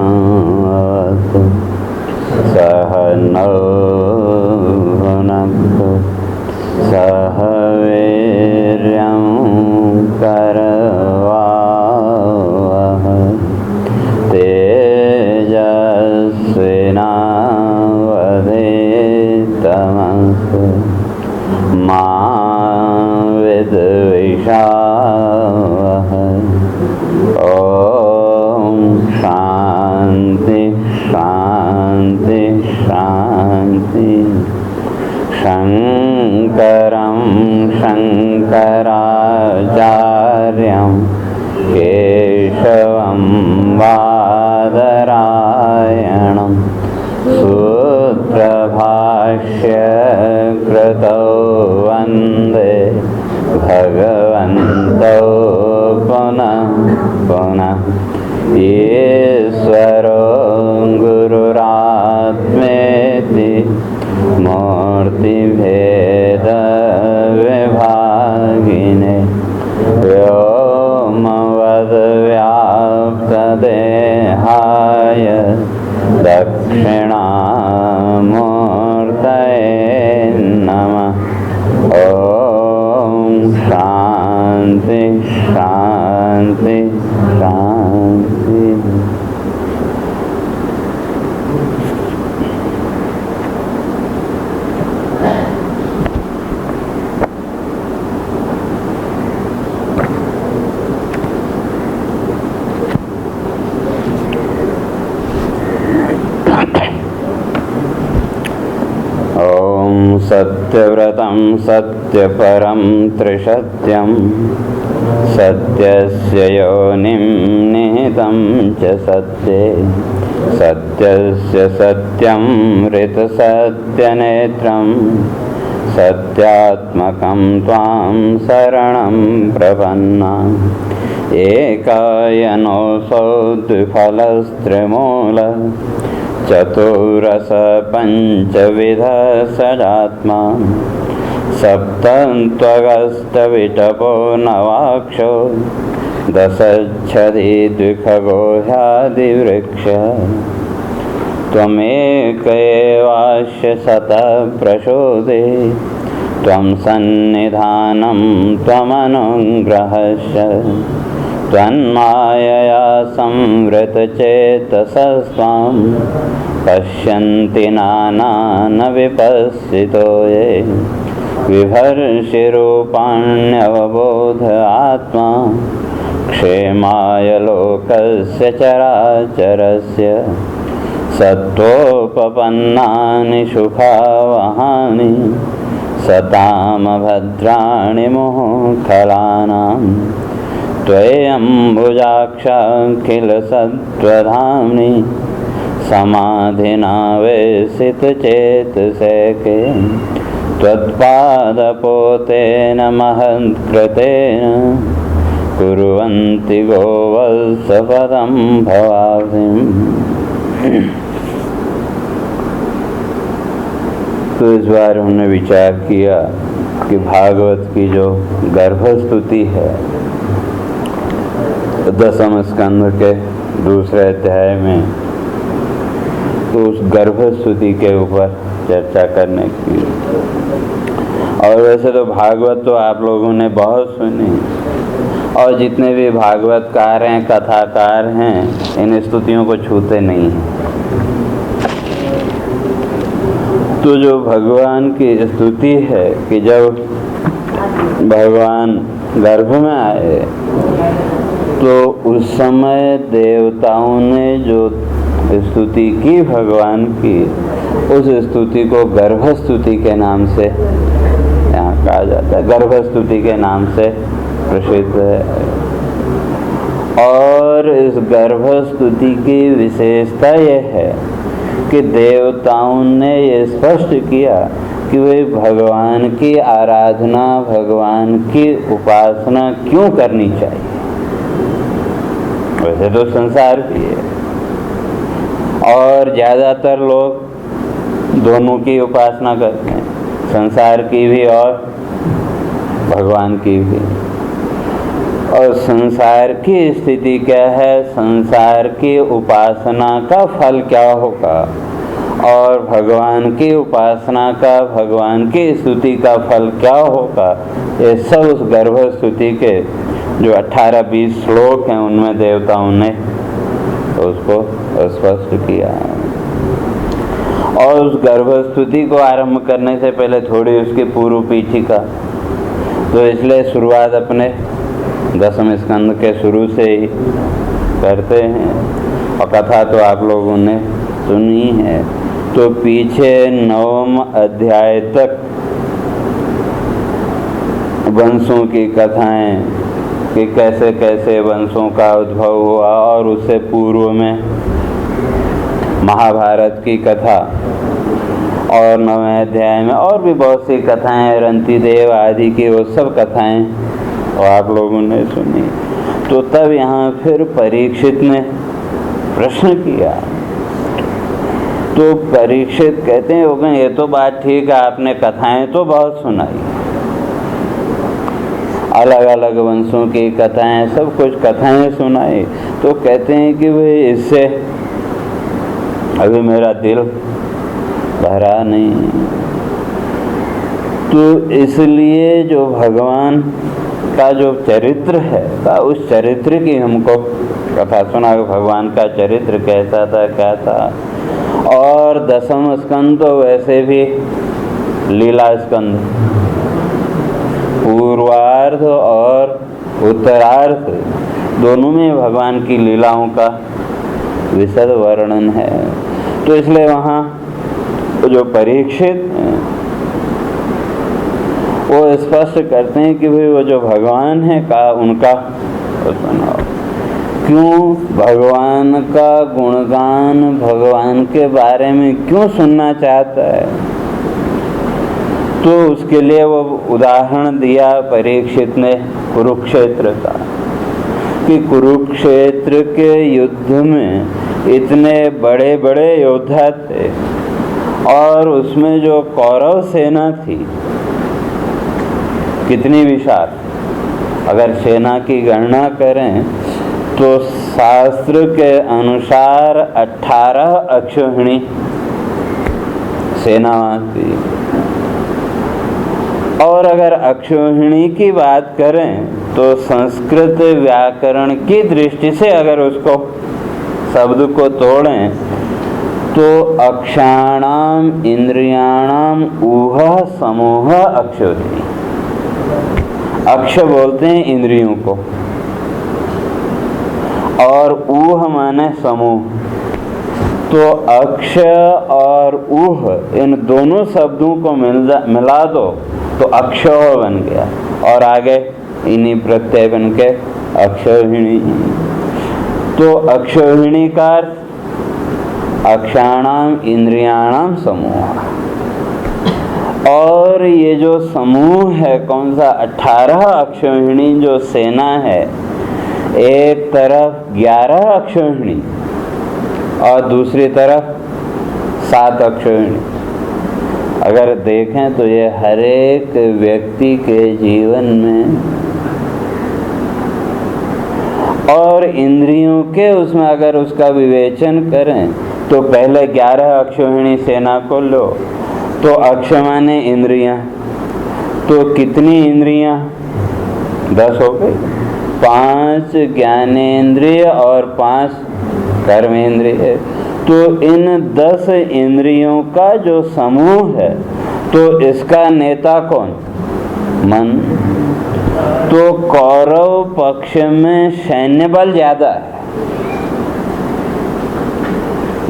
सहनावतु सहनौ भुनक्तु सह वीर्यं करवावहै तेजस्विनावधीतमस्तु मा विद्विषावहै। ॐ शान्ति शान्ति शान्ति। शङ्करं शङ्कराचार्यं केशवं बादरायणं सूत्रभाष्यकृतौ वन्दे भगवन्तौ पुनः पुनः। ईश्वरो गुरुरात्मेति मूर्तिभेदविभागिने व्योमवद्व्याप्तदेहाय दक्षिणामूर्तये नमः। ॐ शान्ति शान्ति शान्ति। सत्यव्रतं सत्यपरं त्रिसत्यं सत्यस्य योनिं निहितं च सत्ये सत्यस्य सत्यं ऋतसत्यनेत्रं सत्यात्मकं त्वां शरणं प्रपन्ना। एकायनोऽसौ द्विफलस्त्रिमूल चतुरस पञ्चविध सदात्मा सप्तन्त्वगस्तविटपो नवाक्षो दशच्छदि द्विखगो ह्यादिवृक्ष। त्वमेक एवास्य सतः प्रचोदे त्वं सन्निधानं त्वमनुग्रहश्च। त्वन्मायया संवृतचेतसस्त्वां पश्यन्ति नानान विपश्चितो ये। विभर्षिरूपाण्यवबोध आत्मा क्षेमाय लोकस्य चराचरस्य। सत्त्वोपपन्नानि सुखावहानि सताम भद्राणि मुहुखलानां। त्वय्यम्बुजाक्षाखिलसत्त्वधाम्नि समाधिना वेशितचेतसेके। त्वत्पादपोतेन महत्कृतेन कुर्वन्ति गोवत्सपदं भवाब्धिम्। तो इस बार हमने विचार किया कि भागवत की जो गर्भस्तुति है 10वें स्कंद के दूसरे अध्याय में, तो उस गर्भस्तुति के ऊपर चर्चा करने की। और वैसे तो भागवत तो आप लोगों ने बहुत सुनी, और जितने भी भागवतकार हैं, कथाकार हैं, इन स्तुतियों को छूते नहीं हैं। तो जो भगवान की स्तुति है कि जब भगवान गर्भ में आए तो उस समय देवताओं ने जो स्तुति की भगवान की, उस स्तुति को गर्भस्तुति के नाम से यहाँ कहा जाता है, गर्भस्तुति के नाम से प्रसिद्ध है। और इस गर्भस्तुति की विशेषता यह है कि देवताओं ने ये स्पष्ट किया कि वे भगवान की आराधना, भगवान की उपासना क्यों करनी चाहिए। वैसे तो संसार की है, और ज़्यादातर लोग दोनों की उपासना करते हैं, संसार की भी और भगवान की भी। और संसार की स्थिति क्या है, संसार की उपासना का फल क्या होगा, और भगवान की उपासना का, भगवान की स्तुति का फल क्या होगा, ये सब उस गर्भ स्तुति के जो 18-20 श्लोक हैं उनमें देवताओं ने उसको स्पष्ट किया। और उस गर्भ स्तुति को आरंभ करने से पहले थोड़ी उसकी पूर्व पीठिका, तो इसलिए शुरुआत अपने 10वें स्कंद के शुरू से ही करते हैं, और कथा तो आप लोगों ने सुनी है। तो पीछे 9वें अध्याय तक वंशों की कथाएं कि कैसे कैसे वंशों का उद्भव हुआ, और उससे पूर्व में महाभारत की कथा, और 9वें अध्याय में और भी बहुत सी कथाएं, रंतिदेव आदि की वो सब कथाएं और आप लोगों ने सुनी। तो तब यहाँ फिर परीक्षित ने प्रश्न किया, तो परीक्षित कहते हैं हो ये तो बात ठीक है, आपने कथाएं तो बहुत सुनाई, अलग अलग वंशों की कथाएं, सब कुछ कथाएं सुनाई, तो कहते हैं कि भाई इससे अभी मेरा दिल भरा नहीं। तो इसलिए जो भगवान का जो चरित्र है का उस चरित्र की हमको कथा सुना, भगवान का चरित्र कैसा था क्या था। और 10वां स्कंद तो वैसे भी लीला स्कंद, पूर्वार्ध और उत्तरार्ध दोनों में भगवान की लीलाओं का विशद वर्णन है। तो इसलिए वहाँ जो परीक्षित वो स्पष्ट करते हैं कि भाई वो जो भगवान है का उनका सुनाओ, क्यों भगवान का गुणगान, भगवान के बारे में क्यों सुनना चाहता है। तो उसके लिए वो उदाहरण दिया परीक्षित ने कुरुक्षेत्र का, कि कुरुक्षेत्र के युद्ध में इतने बड़े बड़े योद्धा थे, और उसमें जो कौरव सेना थी कितनी विशाल, अगर सेना की गणना करें तो शास्त्र के अनुसार 18 अक्षौहिणी सेना थी। और अगर अक्षौहिणी की बात करें तो संस्कृत व्याकरण की दृष्टि से अगर उसको शब्द को तोड़ें तो अक्षाणाम इंद्रियाणाम ऊह समूह अक्षौहिणी। अक्ष बोलते हैं इंद्रियों को, और ऊह माने समूह। तो अक्ष और ऊह इन दोनों शब्दों को मिला दो तो अक्षौह बन गया, और आगे इन्हीं प्रत्यय बन के अक्षौहिणी। तो अक्षौहिणी का अक्षाणाम इंद्रियाणाम समूह, और ये जो समूह है कौन सा, 18 अक्षौहिणी जो सेना है, एक तरफ 11 अक्षौहिणी और दूसरी तरफ 7 अक्षौहिणी। अगर देखें तो ये हर एक व्यक्ति के जीवन में, और इंद्रियों के उसमें अगर उसका विवेचन करें तो पहले 11 अक्षौहिणी सेना को लो, तो अक्ष माने इंद्रियां, तो कितनी इंद्रियां, 10 हो गई, 5 ज्ञानेंद्रिय और 5 कर्मेंद्रिय। तो इन 10 इंद्रियों का जो समूह है, तो इसका नेता कौन, मन। तो कौरव पक्ष में सैन्य बल ज्यादा है,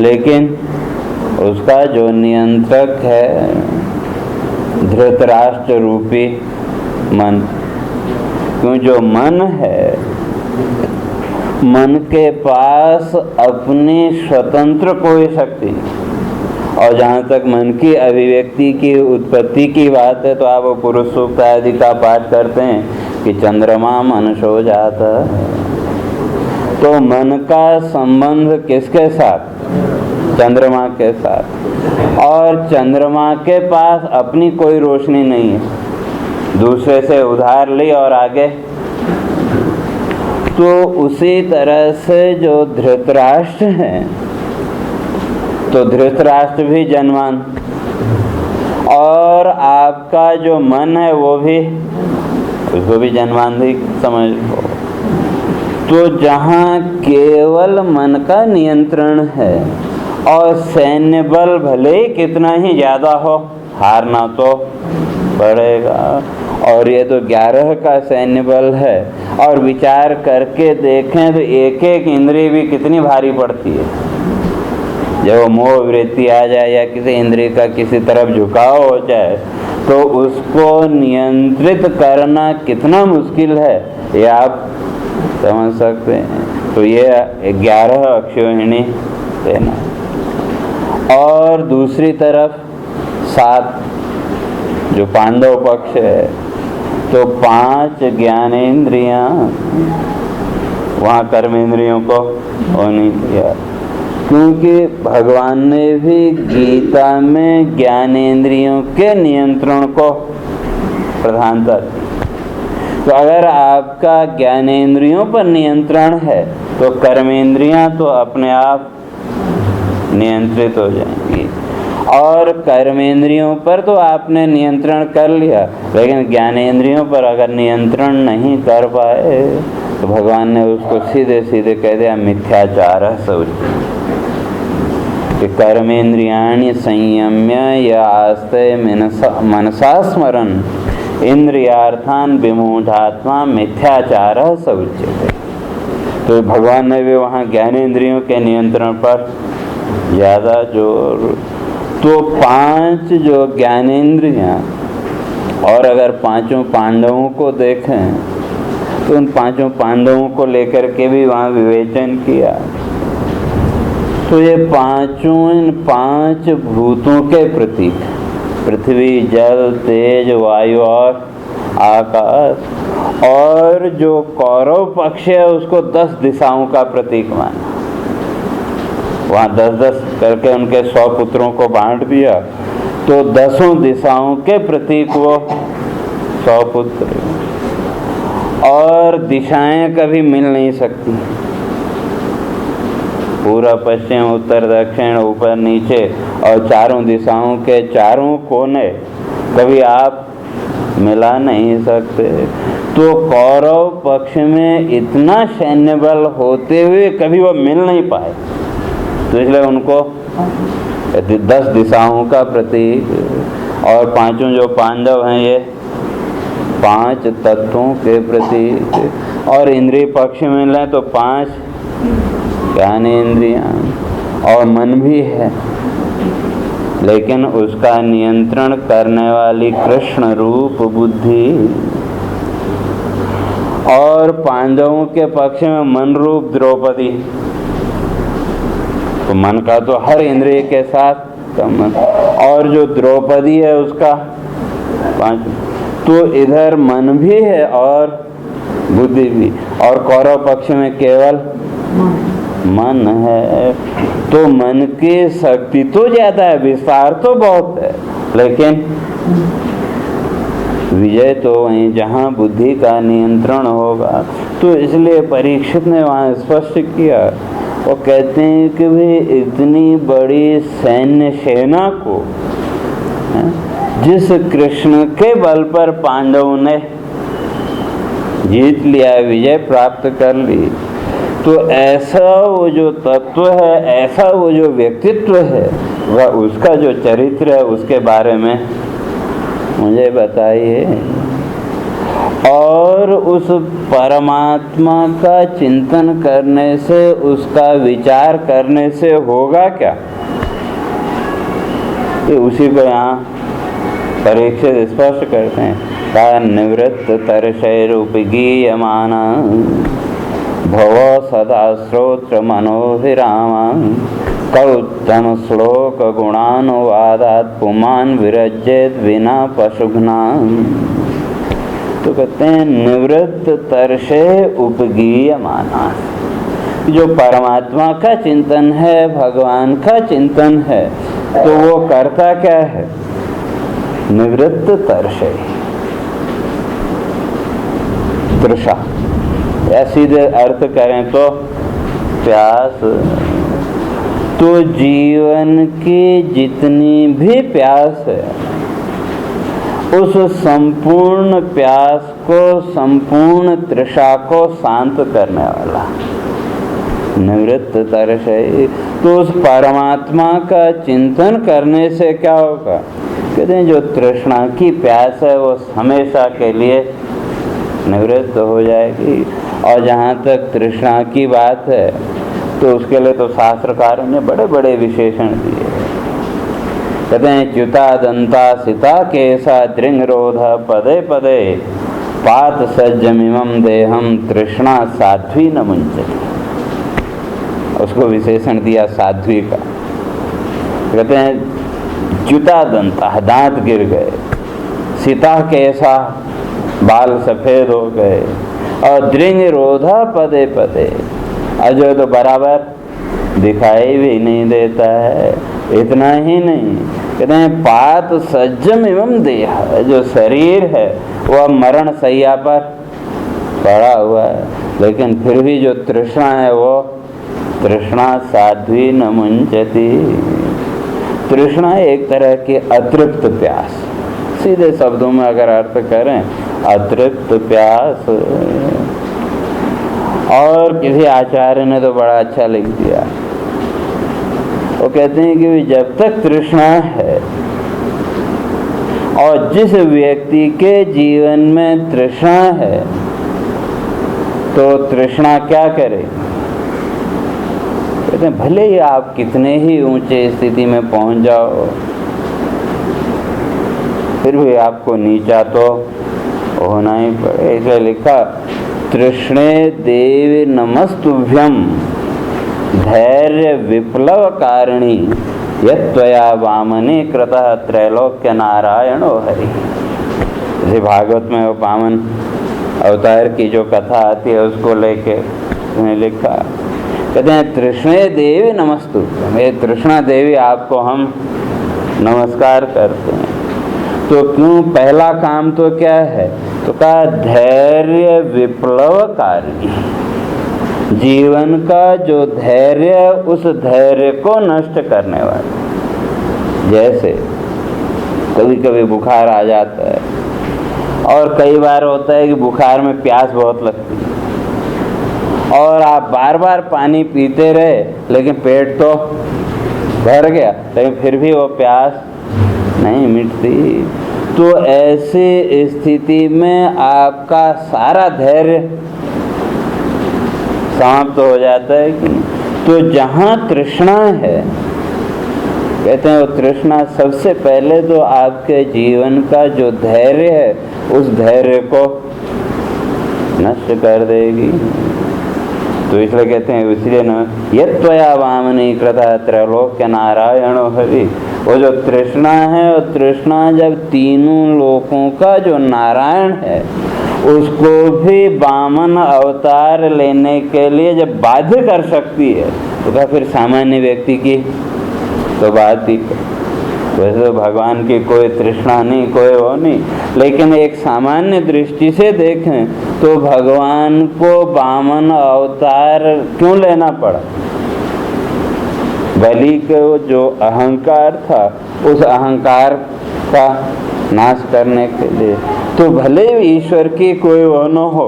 लेकिन उसका जो नियंत्रक है धृतराष्ट्र रूपी मन। क्यों, जो मन है, मन के पास अपनी स्वतंत्र कोई शक्ति नहीं। और जहाँ तक मन की अभिव्यक्ति की उत्पत्ति की बात है तो आप पुरुष सूक्त आदि का पाठ करते हैं कि चंद्रमा मनुष्यो जाता। तो मन का संबंध किसके साथ, चंद्रमा के साथ, और चंद्रमा के पास अपनी कोई रोशनी नहीं है, दूसरे से उधार ली और आगे तो उसी तरह से जो धृतराष्ट्र है, तो धृतराष्ट्र भी जनवान, और आपका जो मन है वो भी, उसको भी जनवान ही समझ लो। तो जहाँ केवल मन का नियंत्रण है और सैन्य बल भले ही कितना ही ज्यादा हो, हारना तो पड़ेगा। और ये तो 11 का सैन्य बल है, और विचार करके देखें तो एक एक इंद्रिय भी कितनी भारी पड़ती है। जब मोह वृत्ति आ जाए या किसी इंद्रिय का किसी तरफ झुकाव हो जाए तो उसको नियंत्रित करना कितना मुश्किल है, ये आप समझ सकते हैं। तो ये 11 अक्षोहिणी देना। और दूसरी तरफ 7 जो पांडव पक्ष है, तो 5 ज्ञानेंद्रियां, वहाँ कर्मेंद्रियों को होनी दिया, क्योंकि भगवान ने भी गीता में ज्ञानेंद्रियों के नियंत्रण को प्रधानता दी। तो अगर आपका ज्ञानेंद्रियों पर नियंत्रण है तो कर्मेंद्रियां तो अपने आप नियंत्रित हो जाएंगी। और कर्मेंद्रियों पर तो आपने नियंत्रण कर लिया, लेकिन ज्ञानेंद्रियों पर अगर नियंत्रण नहीं कर पाए तो भगवान ने उसको सीधे सीधे कह दिया मिथ्याचार शौच। कर्मेंद्रियाणि संयम्य या आस्ते मनसा स्मरन् इंद्रियार्थान विमूढ़ात्मा मिथ्याचार शौच्यते। तो भगवान ने भी वहाँ ज्ञानेंद्रियों के नियंत्रण पर ज़्यादा जोर। तो 5 जो ज्ञानेंद्रियाँ, और अगर 5 पांडवों को देखें तो उन 5 पांडवों को लेकर के भी वहाँ विवेचन किया। तो ये 5 भूतों के प्रतीक, पृथ्वी, जल, तेज, वायु और आकाश। और जो कौरव पक्ष है उसको 10 दिशाओं का प्रतीक माना। वहाँ 10-10 करके उनके 100 पुत्रों को बांट दिया, तो 10 दिशाओं के प्रतीक वो 100 पुत्र। और दिशाएं कभी मिल नहीं सकती, पूरा पश्चिम उत्तर दक्षिण ऊपर नीचे और चारों दिशाओं के चारों कोने कभी आप मिला नहीं सकते। तो कौरव पक्ष में इतना सैन्य बल होते हुए कभी वो मिल नहीं पाए, तो इसलिए उनको 10 दिशाओं का प्रतीक। और 5 जो पांडव हैं ये 5 तत्वों के प्रतीक। और इंद्रिय पक्ष में लें तो 5 ज्ञानेंद्रियां, और मन भी है, लेकिन उसका नियंत्रण करने वाली कृष्ण रूप बुद्धि। और पांडवों के पक्ष में मन रूप द्रौपदी, तो मन का तो हर इंद्रिय के साथ संबंध। और जो द्रौपदी है उसका 5, तो इधर मन भी है और बुद्धि भी। और कौरव पक्ष में केवल मन है। तो मन की शक्ति तो ज्यादा है, विस्तार तो बहुत है, लेकिन विजय तो वहीं जहाँ बुद्धि का नियंत्रण होगा। तो इसलिए परीक्षित ने वहाँ स्पष्ट किया, वो कहते हैं कि भी इतनी बड़ी सैन्य सेना को जिस कृष्ण के बल पर पांडवों ने जीत लिया, विजय प्राप्त कर ली, तो ऐसा वो जो तत्व है, ऐसा वो जो व्यक्तित्व है, वह उसका जो चरित्र है उसके बारे में मुझे बताइए। और उस परमात्मा का चिंतन करने से, उसका विचार करने से होगा क्या, कि उसी को यहाँ परीक्षित स्पष्ट करते हैं। का निवृत्त तरशैरुपगीयमाना भव सदा श्रोत्र मनोभिराम कौत्तम श्लोक गुणानुवादात् पुमान विरजेत विना पशुघ्ना। तो कहते हैं निवृत्त तरशे उपगीयमाना, जो परमात्मा का चिंतन है, भगवान का चिंतन है, तो वो करता क्या है, निवृत्त तरशे, तृषा या सीधे अर्थ करें तो प्यास। तो जीवन की जितनी भी प्यास है, उस संपूर्ण प्यास को, संपूर्ण तृषा को शांत करने वाला निवृत्त तरस है। तो उस परमात्मा का चिंतन करने से क्या होगा? कहते हैं जो तृष्णा की प्यास है वो हमेशा के लिए निवृत्त हो जाएगी। और जहाँ तक तृष्णा की बात है तो उसके लिए तो शास्त्रकारों ने बड़े बड़े विशेषण दिए। कहते हैं च्युता दंता सिता केसा दृंगरोध पदे पदे पात सज्जमिमं देहम तृष्णा साध्वी न मुंचति। उसको विशेषण दिया साध्वी का। कहते हैं च्युता दंता, दांत गिर गए, सिता केसा, बाल सफेद हो गए, और दृंगरोधा पदे पदे, अजो तो बराबर दिखाई भी नहीं देता है। इतना ही नहीं, कहते हैं पात सज्जम एवं देह, जो शरीर है वह मरण शैया पर पड़ा हुआ है, लेकिन फिर भी जो तृष्णा है वो तृष्णा साध्वी न मुंचति। तृष्णा एक तरह की अतृप्त प्यास, सीधे शब्दों में अगर अर्थ करें अतृप्त प्यास। और किसी आचार्य ने तो बड़ा अच्छा लिख दिया, वो कहते हैं कि जब तक तृष्णा है, और जिस व्यक्ति के जीवन में तृष्णा है तो तृष्णा क्या करे? कहते हैं भले ही आप कितने ही ऊंचे स्थिति में पहुंच जाओ, फिर भी आपको नीचा तो होना ही पड़े। इसलिए लिखा तृष्णे देवी नमस्तुभ्यम धैर्य विप्लव कारिणी यत्त्वया वामने कृतः त्रैलोक्य नारायणो हरि। जैसे भागवत में वो वामन अवतार की जो कथा आती है उसको लेके उन्हें लिखा। कहते हैं तृष्णे देवी नमस्तुभ्यम, ये तृष्णा देवी आपको हम नमस्कार करते हैं। तो क्यों? पहला काम तो क्या है? तो कहा धैर्य विप्लवकारी, जीवन का जो धैर्य, उस धैर्य को नष्ट करने वाले। जैसे कभी कभी बुखार आ जाता है, और कई बार होता है कि बुखार में प्यास बहुत लगती है, और आप बार बार पानी पीते रहे लेकिन पेट तो भर गया, लेकिन फिर भी वो प्यास नहीं मिटती। तो ऐसी स्थिति में आपका सारा धैर्य समाप्त हो जाता है कि नहीं? तो जहाँ तृष्णा है, कहते हैं वो तृष्णा सबसे पहले तो आपके जीवन का जो धैर्य है उस धैर्य को नष्ट कर देगी। तो इसलिए कहते हैं, इसलिए न यत्त्वया वामनी कृतः त्रैलोक्य नारायणो हरि। वो जो तृष्णा है, वो तृष्णा जब तीनों लोकों का जो नारायण है उसको भी वामन अवतार लेने के लिए जब बाध्य कर सकती है, तो क्या फिर सामान्य व्यक्ति की तो बात ही। वैसे तो भगवान की कोई तृष्णा नहीं, कोई वो नहीं, लेकिन एक सामान्य दृष्टि से देखें तो भगवान को वामन अवतार क्यों लेना पड़ा? बलि का जो अहंकार था, उस अहंकार का नाश करने के लिए। तो भले ईश्वर की कोई वो न हो,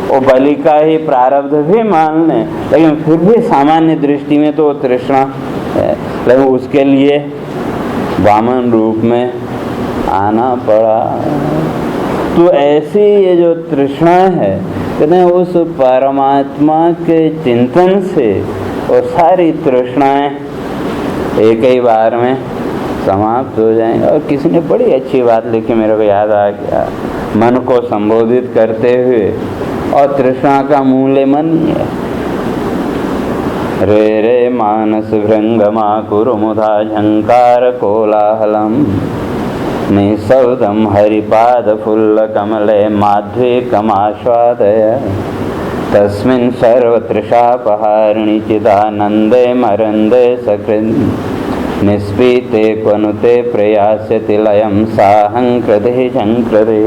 वो बलि का ही प्रारब्ध भी मान लें, लेकिन फिर भी सामान्य दृष्टि में तो तृष्णा है, लेकिन उसके लिए वामन रूप में आना पड़ा। तो ऐसी ये जो तृष्णा है, कहते हैं उस परमात्मा के चिंतन से वो सारी तृष्णाएं एक ही बार में समाप्त हो जाएंगे। और किसी ने बड़ी अच्छी बात लिखी, मेरे को याद आ गया, मन को संबोधित करते हुए, और तृष्णा का मूल मन ही है। रे रे मानस भृंगमा कुरु मुधा झंकार कोलाहलम निःशब्दम हरिपाद फुल्ल कमले माध्वे कमास्वादय तस्मिन् सर्वतृषापहारिणि चिदानंदे मरंदे सकृन् निस्पीते क्वनुते प्रयास्यति लयं साहं कृधि शंकृधि।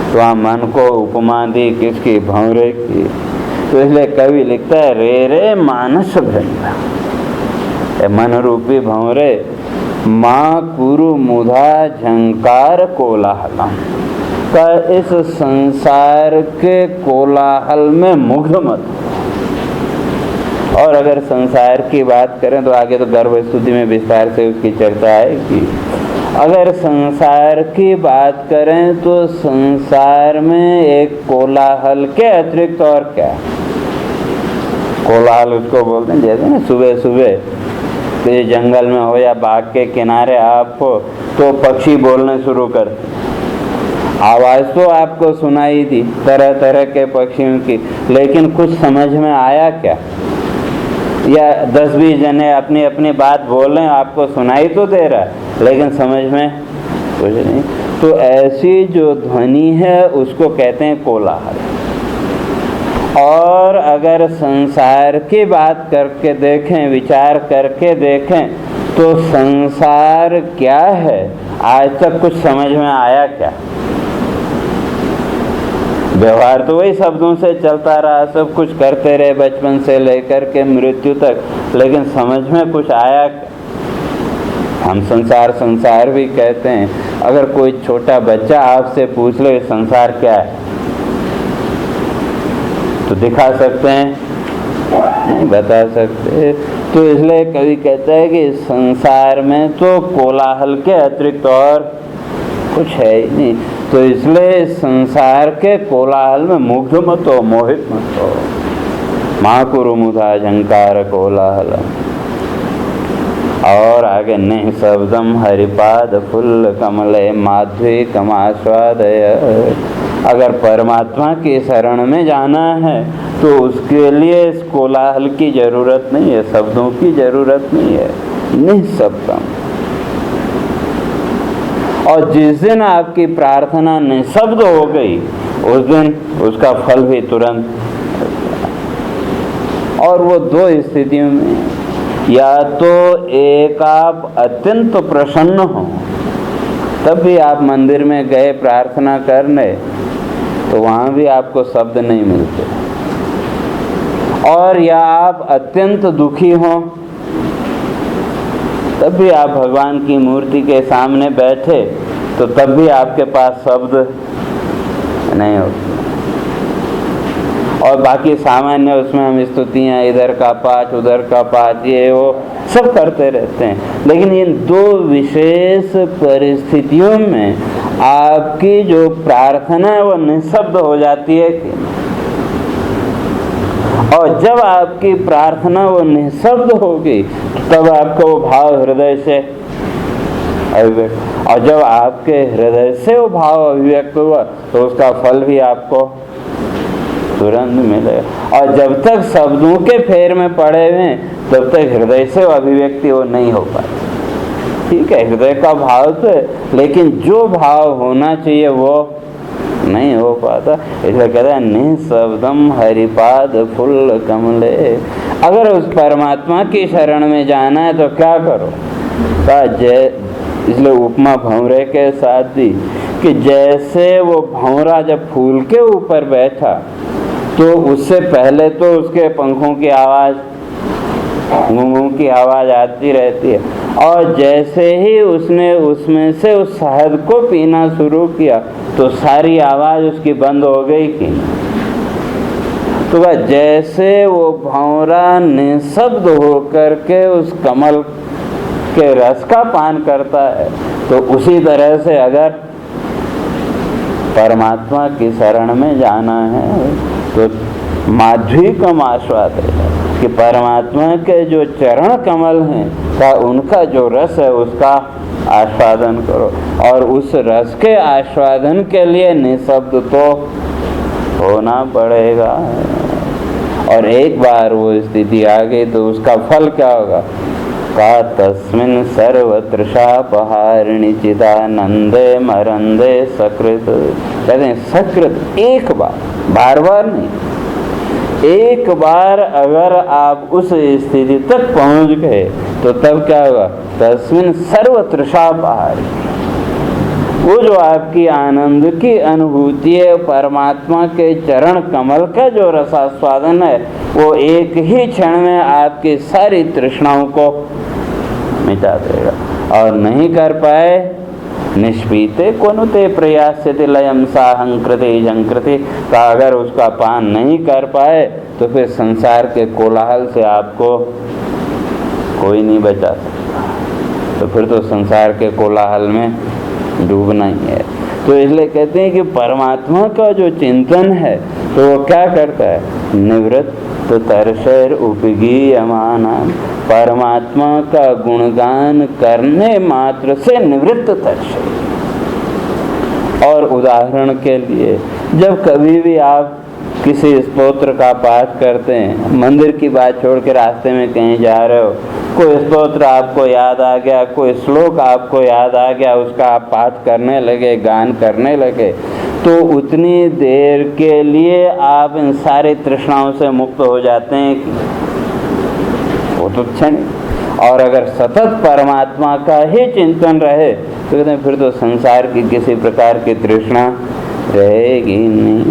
तो वहाँ मन को उपमा दी किसकी? भंवरे की। तो इसलिए कवि लिखता है, रे रे मानस भृंग, मन रूपी भंवरे, माँ कुरु मुधा झंकार कोलाहलम, का इस संसार के कोलाहल में मुग्ध मत। और अगर संसार की बात करें तो आगे तो गर्भ स्तुति में विस्तार से उसकी चर्चा आएगी। अगर संसार की बात करें तो संसार में एक कोलाहल के अतिरिक्त और क्या? कोलाहल उसको बोलते हैं, जैसे ना सुबह सुबह तो जंगल में हो या बाग के किनारे आप हो तो पक्षी बोलने शुरू करते, आवाज़ तो आपको सुनाई दी तरह तरह के पक्षियों की, लेकिन कुछ समझ में आया क्या? या 10-20 जने अपनी अपनी बात बोल रहे हैं, आपको सुनाई तो दे रहा है लेकिन समझ में कुछ नहीं। तो ऐसी जो ध्वनि है उसको कहते हैं कोलाहल। और अगर संसार की बात करके देखें, विचार करके देखें तो संसार क्या है, आज तक कुछ समझ में आया क्या? व्यवहार तो वही शब्दों से चलता रहा, सब कुछ करते रहे बचपन से लेकर के मृत्यु तक, लेकिन समझ में कुछ आया क्या? हम संसार संसार भी कहते हैं। अगर कोई छोटा बच्चा आपसे पूछ ले संसार क्या है तो दिखा सकते हैं? नहीं बता सकते। तो इसलिए कवि कहता है कि संसार में तो कोलाहल के अतिरिक्त और कुछ है ही नहीं। तो इसलिए संसार के कोलाहल में मुग्ध मत हो, मोहित मत हो। माँ कुरु मुधा झंकार कोलाहल। और आगे निःशब्दम हरिपाद फुल्ल कमले माध्वी कमास्वादय। अगर परमात्मा की शरण में जाना है तो उसके लिए इस कोलाहल की जरूरत नहीं है, शब्दों की जरूरत नहीं है, निःशब्दम। और जिस दिन आपकी प्रार्थना निःशब्द हो गई उस दिन उसका फल भी तुरंत। और वो दो स्थितियों में, या तो एक आप अत्यंत प्रसन्न हो, तब भी आप मंदिर में गए प्रार्थना करने तो वहाँ भी आपको शब्द नहीं मिलते, और या आप अत्यंत दुखी हो तब भी आप भगवान की मूर्ति के सामने बैठे तो तब भी आपके पास शब्द नहीं होते। और बाकी सामान्य उसमें हम स्तुतियाँ, इधर का पाठ उधर का पाठ, ये वो सब करते रहते हैं। लेकिन इन दो विशेष परिस्थितियों में आपकी जो प्रार्थना है वो निःशब्द हो जाती है कि, और जब आपकी प्रार्थना वो निःशब्द होगी तब आपका वो भाव हृदय से अभिव्यक्त, और जब आपके हृदय से वो भाव अभिव्यक्त हुआ तो उसका फल भी आपको तुरंत मिलेगा। और जब तक शब्दों के फेर में पड़े हुए तब तक हृदय से वो अभिव्यक्ति वो नहीं हो पाती। ठीक है, हृदय का भाव तो है, लेकिन जो भाव होना चाहिए वो नहीं हो पाता। इसलिए कहता है निःशब्दम हरिपाद फुल्ल कमले। अगर उस परमात्मा की शरण में जाना है तो क्या करो? इसलिए उपमा भंवरे के साथ दी कि जैसे वो भंवरा जब फूल के ऊपर बैठा तो उससे पहले तो उसके पंखों की आवाज़, घूंघू की आवाज़ आती रहती है, और जैसे ही उसने उसमें से उस शहद को पीना शुरू किया तो सारी आवाज़ उसकी बंद हो गई कि तो वह जैसे वो भंवरा निःशब्द होकर के उस कमल के रस का पान करता है, तो उसी तरह से अगर परमात्मा की शरण में जाना है तो माध्वी कम आस्वाद है कि परमात्मा के जो चरण कमल हैं का उनका जो रस है उसका आस्वादन करो। और उस रस के आस्वादन के लिए निःशब्द तो होना पड़ेगा। और एक बार वो स्थिति आ गई तो उसका फल क्या होगा? का तस्मिन् सर्वतृषापहारिणि चिदानंदे मरंदे सकृत। कहते हैं सकृत, एक बार, बार बार नहीं, एक बार अगर आप उस स्थिति तक पहुंच गए तो तब क्या होगा? तस्मिन् सर्वतृषापहारिणि, वो जो आपकी आनंद की अनुभूति है, परमात्मा के चरण कमल का जो रसास्वादन है, वो एक ही क्षण में आपकी सारी तृष्णाओं को मिटा देगा। और नहीं कर पाए, निष्पीते कोनुते प्रयास्यते लयम साहंकृते झंकृते का, अगर उसका पान नहीं कर पाए तो फिर संसार के कोलाहल से आपको कोई नहीं बचा सकता, तो फिर तो संसार के कोलाहल में डूबना ही है। तो इसलिए कहते हैं कि परमात्मा का जो चिंतन है तो वो क्या करता है, निवृत्त तरशर उपगीयमाना, परमात्मा का गुणगान करने मात्र से निवृत्त तरशर। और उदाहरण के लिए, जब कभी भी आप किसी स्तोत्र का पाठ करते हैं, मंदिर की बात छोड़ के रास्ते में कहीं जा रहे हो, कोई स्तोत्र आपको याद आ गया, कोई श्लोक आपको याद आ गया, उसका आप पाठ करने लगे, गान करने लगे, तो उतनी देर के लिए आप इन सारी तृष्णाओं से मुक्त हो जाते हैं कि वो तो क्षण। और अगर सतत परमात्मा का ही चिंतन रहे तो कहते हैं फिर तो संसार की किसी प्रकार की तृष्णा रहेगी नहीं।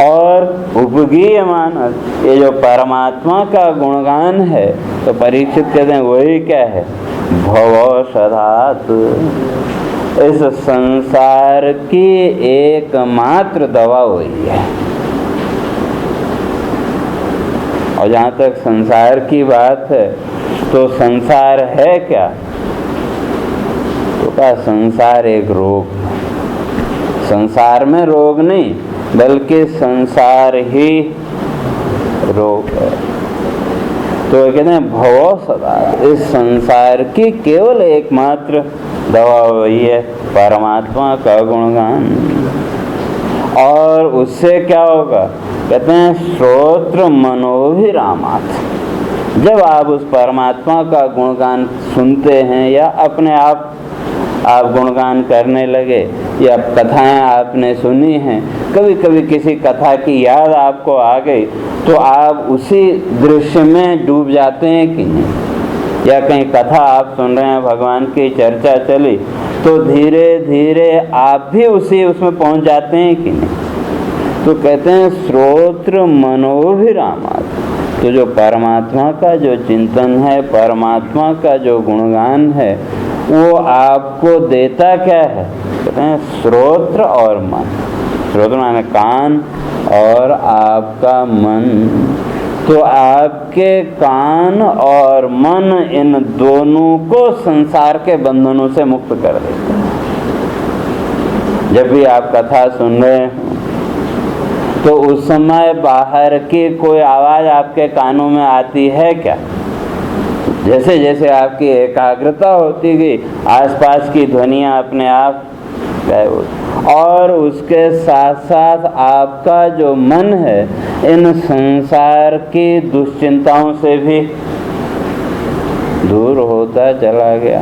और उपगीयमान, ये जो परमात्मा का गुणगान है, तो परीक्षित कहते हैं वही क्या है, भवौषधात्, इस संसार की एकमात्र दवा वही है। और जहाँ तक संसार की बात है, तो संसार है क्या, तो क्या संसार एक रोग, संसार में रोग नहीं बल्कि संसार ही रोग है। तो कहते हैं भवौषधा, इस संसार की केवल एकमात्र दवा वही है परमात्मा का गुणगान। और उससे क्या होगा, कहते हैं श्रोत्र मनोभिरामात्, जब आप उस परमात्मा का गुणगान सुनते हैं या अपने आप गुणगान करने लगे, या कथाएं आपने सुनी हैं, कभी कभी किसी कथा की याद आपको आ गई, तो आप उसी दृश्य में डूब जाते हैं कि नहीं। या कहीं कथा आप सुन रहे हैं, भगवान की चर्चा चली, तो धीरे धीरे आप भी उसमें पहुंच जाते हैं कि नहीं। तो कहते हैं श्रोत्र मनोभिरामात्, तो जो परमात्मा का जो चिंतन है, परमात्मा का जो गुणगान है, वो आपको देता क्या है, कहते हैं श्रोत्र और मन। श्रोत्र माने कान और आपका मन। तो आपके कान और मन, इन दोनों को संसार के बंधनों से मुक्त कर देता है। जब भी आप कथा सुन रहे हो तो उस समय बाहर की कोई आवाज़ आपके कानों में आती है क्या? जैसे जैसे आपकी एकाग्रता होती गई, आसपास की ध्वनियाँ अपने आप गायब होती, और उसके साथ साथ आपका जो मन है इन संसार की दुश्चिंताओं से भी दूर होता चला गया।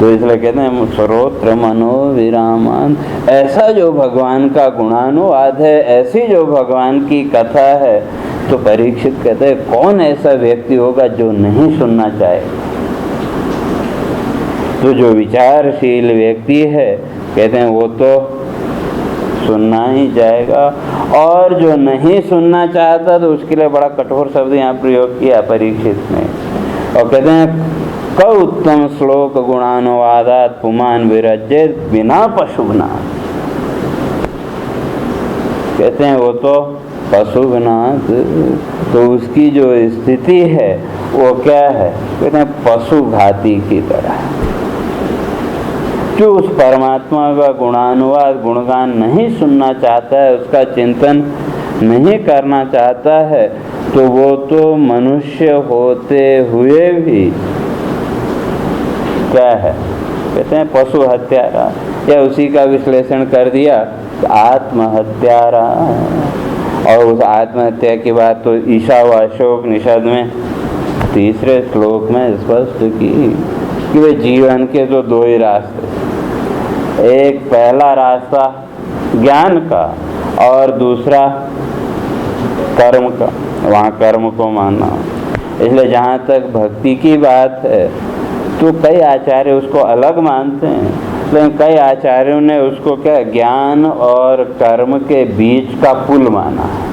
तो इसलिए कहते हैं श्रोत्र मनोविरामान, ऐसा जो भगवान का गुणानुवाद है, ऐसी जो भगवान की कथा है, तो परीक्षित कहते हैं कौन ऐसा व्यक्ति होगा जो नहीं सुनना चाहे। तो जो विचारशील व्यक्ति है, कहते हैं वो तो सुनना ही जाएगा। और जो नहीं सुनना चाहता, तो उसके लिए बड़ा कठोर शब्द यहाँ प्रयोग किया परीक्षित ने, और कहते हैं क उत्तम श्लोक गुणानुवादात पुमान विरजेत बिना पशुघ्नात्। कहते हैं वो तो पशुघ्नात्, तो उसकी जो स्थिति है वो क्या है, कहते हैं पशु घाती की तरह। जो उस परमात्मा का गुणानुवाद गुणगान नहीं सुनना चाहता है, उसका चिंतन नहीं करना चाहता है, तो वो तो मनुष्य होते हुए भी क्या है, कहते हैं पशु हत्यारा, या उसी का विश्लेषण कर दिया आत्महत्यारा। और उस आत्महत्या की बात तो ईशावास्योपनिषद में 3 श्लोक में स्पष्ट की कि वे जीवन के तो 2 ही रास्ते, एक पहला रास्ता ज्ञान का और दूसरा कर्म का, वहाँ कर्म को मानना। इसलिए जहाँ तक भक्ति की बात है, तो कई आचार्य उसको अलग मानते हैं, लेकिन कई आचार्यों ने उसको क्या ज्ञान और कर्म के बीच का पुल माना है।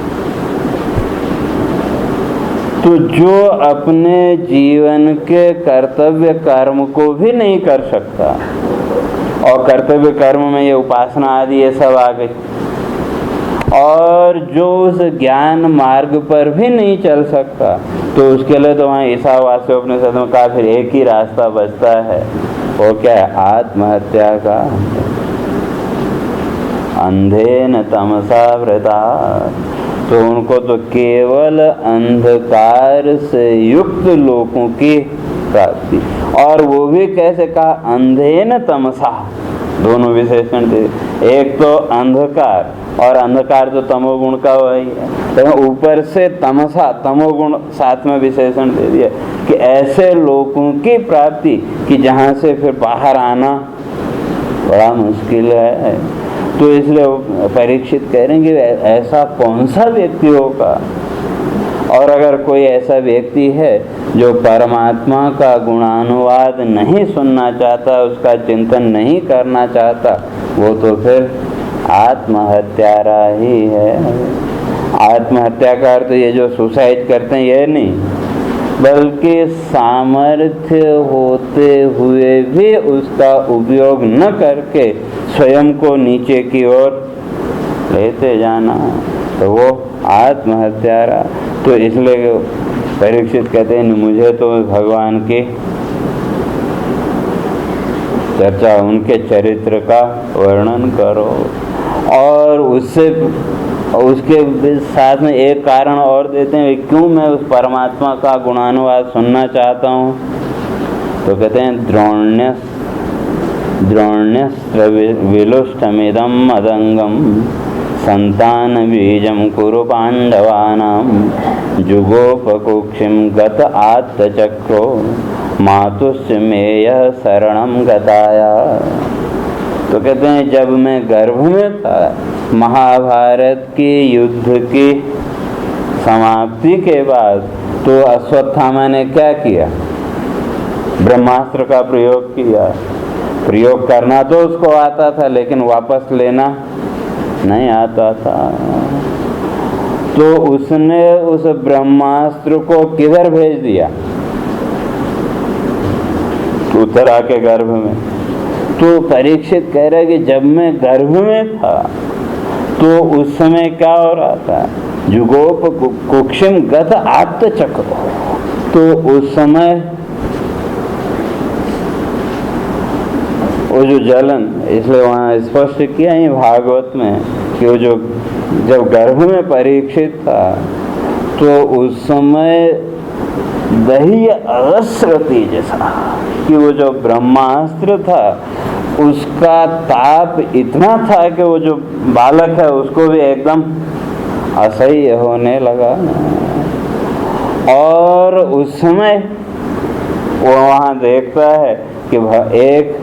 तो जो अपने जीवन के कर्तव्य कर्म को भी नहीं कर सकता, और कर्तव्य कर्म में ये उपासना आदि ये सब आ गई, और जो उस ज्ञान मार्ग पर भी नहीं चल सकता, तो उसके लिए तो वहाँ ईशावास्योपनिषद में कहा फिर एक ही रास्ता बचता है, वो क्या है? आत्महत्या का। अंधेन तमसा वृता, तो उनको तो केवल अंधकार से युक्त लोगों की प्राप्ति, और वो भी कैसे कहा? अंधेन तमसा, दोनों विशेषण थे। एक तो अंधकार, और अंधकार तो तमोगुण का वही है, लेकिन ऊपर से तमसा, तमोगुण साथ में विशेषण दे दिया कि ऐसे लोगों की प्राप्ति कि जहाँ से फिर बाहर आना बड़ा मुश्किल है। तो इसलिए परीक्षित कह रहे हैं कि ऐसा कौन सा व्यक्ति होगा, और अगर कोई ऐसा व्यक्ति है जो परमात्मा का गुणानुवाद नहीं सुनना चाहता, उसका चिंतन नहीं करना चाहता, वो तो फिर आत्महत्यारा ही है। आत्महत्या का अर्थ ये जो सुसाइड करते हैं ये नहीं, बल्कि सामर्थ्य होते हुए भी उसका उपयोग न करके स्वयं को नीचे की ओर लेते जाना, तो वो आत्महत्यारा। तो इसलिए परीक्षित कहते हैं मुझे तो भगवान की चर्चा, उनके चरित्र का वर्णन करो, और उसके साथ में एक कारण और देते हैं क्यों मैं उस परमात्मा का गुणानुवाद सुनना चाहता हूँ। तो कहते हैं द्रोण्यस्त्र विलुष्टमिदं मदंगम संतान बीजम कुरु पांडवानां जुगोपकुक्षिम गत आत्तचक्रो मातुश्च मेयः शरणं गताया। तो कहते हैं जब मैं गर्भ में था, महाभारत के युद्ध की समाप्ति के बाद, तो अश्वत्थामा ने क्या किया? ब्रह्मास्त्र का प्रयोग किया। प्रयोग करना तो उसको आता था, लेकिन वापस लेना नहीं आता था। तो उसने उस ब्रह्मास्त्र को किधर भेज दिया? उत्तरा के गर्भ में। तो परीक्षित कह रहे कि जब मैं गर्भ में था तो उस समय क्या हो रहा था? जुगोप कुक्षिम गत आत्तचक्र। तो उस समय वो जो जलन, इसलिए वहाँ स्पष्ट किया ही भागवत में कि वो जो जब गर्भ में परीक्षित था तो उस समय दही अवस्त्र तेजसा, कि वो जो ब्रह्मास्त्र था उसका ताप इतना था कि वो जो बालक है उसको भी एकदम असह्य होने लगा। और उस समय वो वहाँ देखता है कि एक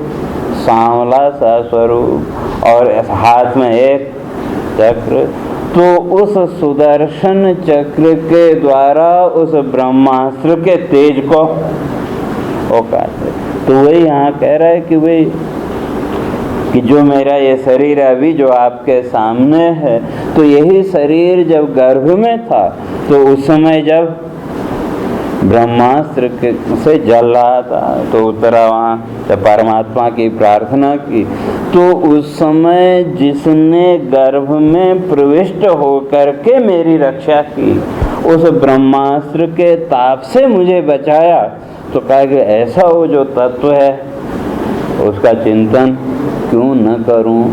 सांवला सा स्वरूप और हाथ में एक चक्र, तो उस सुदर्शन चक्र के द्वारा उस ब्रह्मास्त्र के तेज को वो काटे। तो वही यहाँ कह रहा है कि भाई कि जो मेरा ये शरीर अभी जो आपके सामने है, तो यही शरीर जब गर्भ में था तो उस समय जब ब्रह्मास्त्र से जल रहा था, तो उत्तरा वहाँ जब परमात्मा की प्रार्थना की, तो उस समय जिसने गर्भ में प्रविष्ट होकर के मेरी रक्षा की, उस ब्रह्मास्त्र के ताप से मुझे बचाया, तो कहा कि ऐसा वो जो तत्व है उसका चिंतन क्यों न करूं,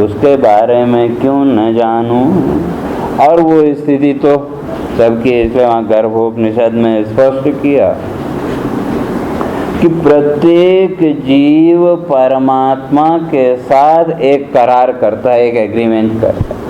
उसके बारे में क्यों न जानूं। और वो स्थिति तो सबकी, इसलिए वहाँ गर्भोपनिषद में स्पष्ट किया कि प्रत्येक जीव परमात्मा के साथ एक करार करता है, एक एग्रीमेंट करता है।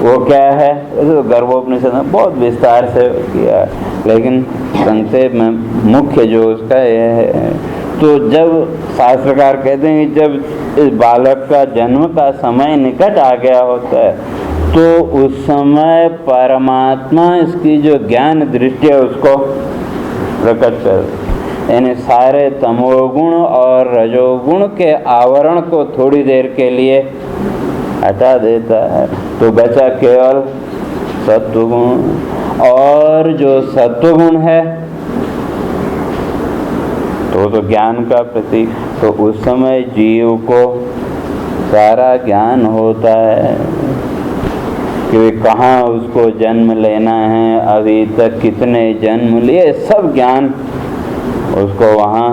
वो क्या है? तो गर्भोपनिषद में बहुत विस्तार से किया, लेकिन संक्षेप में मुख्य जो उसका यह है। तो जब शास्त्रकार कहते हैं कि जब इस बालक का जन्म का समय निकट आ गया होता है, तो उस समय परमात्मा इसकी जो ज्ञान दृष्टि है उसको प्रकट कर, यानी सारे तमोगुण और रजोगुण के आवरण को थोड़ी देर के लिए हटा देता है, तो बचा केवल सत्वगुण। और जो सत्वगुण है तो ज्ञान का प्रतीक, तो उस समय जीव को सारा ज्ञान होता है कि कहाँ उसको जन्म लेना है, अभी तक कितने जन्म लिए, सब ज्ञान उसको वहाँ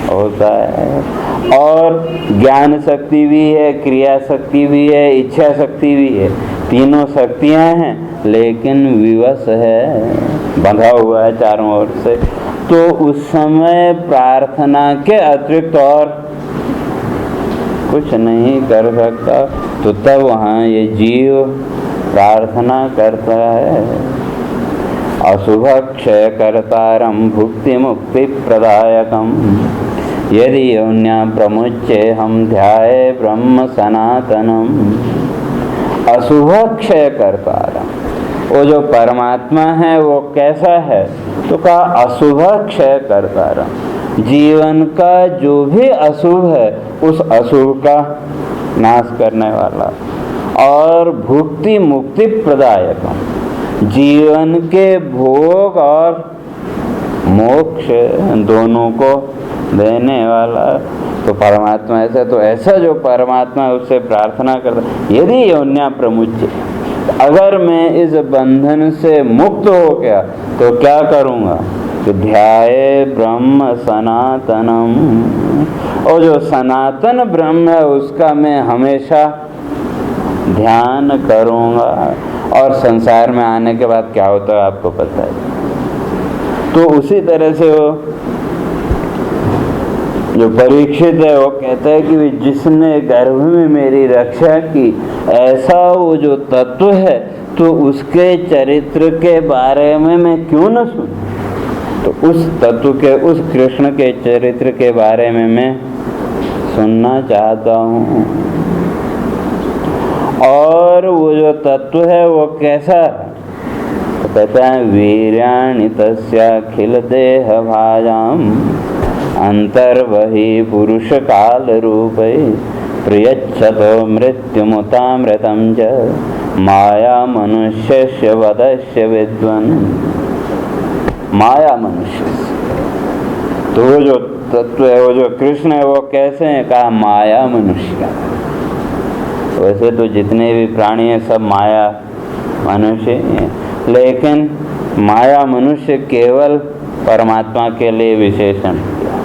होता है। और ज्ञान शक्ति भी है, क्रिया शक्ति भी है, इच्छा शक्ति भी है, तीनों शक्तियाँ हैं, लेकिन विवश है, बंधा हुआ है चारों ओर से। तो उस समय प्रार्थना के अतिरिक्त और कुछ नहीं कर सकता, तो तब वहाँ ये जीव प्रार्थना करता है। अशुभ क्षय कर्तारम भुक्ति मुक्ति प्रदायकम यदि योन्या प्रमुच्य हम ध्याये ब्रह्म सनातनम। अशुभ क्षय कर्तारम, वो जो परमात्मा है वो कैसा है, तो कहा अशुभ क्षय कर्तारम, जीवन का जो भी अशुभ है उस अशुभ का नाश करने वाला, और भुक्ति मुक्ति प्रदायकम, जीवन के भोग और मोक्ष दोनों को देने वाला। तो परमात्मा ऐसा, तो ऐसा जो परमात्मा है उससे प्रार्थना करता, यदि योन्या प्रमुच्य, अगर मैं इस बंधन से मुक्त हो गया तो क्या करूँगा, तो ध्याये ब्रह्म सनातनम, और जो सनातन ब्रह्म है उसका मैं हमेशा ध्यान करूँगा। और संसार में आने के बाद क्या होता है आपको पता है। तो उसी तरह से वो जो परीक्षित है वो कहता है कि जिसने गर्भ में मेरी रक्षा की, ऐसा वो जो तत्व है तो उसके चरित्र के बारे में मैं क्यों न सुनूं। तो उस तत्व के, उस कृष्ण के चरित्र के बारे में मैं सुनना चाहता हूँ। और वो जो तत्व है वो कैसा है, तो कहता है वीर्याणि तस्याखिल देह भाजाम अंतर्बहि पुरुष काल रूपे प्रियच्छतो मृत्युमुतामृतं च माया मनुष्यस्य वदस्य विद्वन्। माया मनुष्य, तो वो जो तत्व है, वो जो कृष्ण है वो कैसे है, कहा माया मनुष्य। वैसे तो जितने भी प्राणी हैं सब माया मनुष्य हैं, लेकिन माया मनुष्य केवल परमात्मा के लिए विशेषण किया।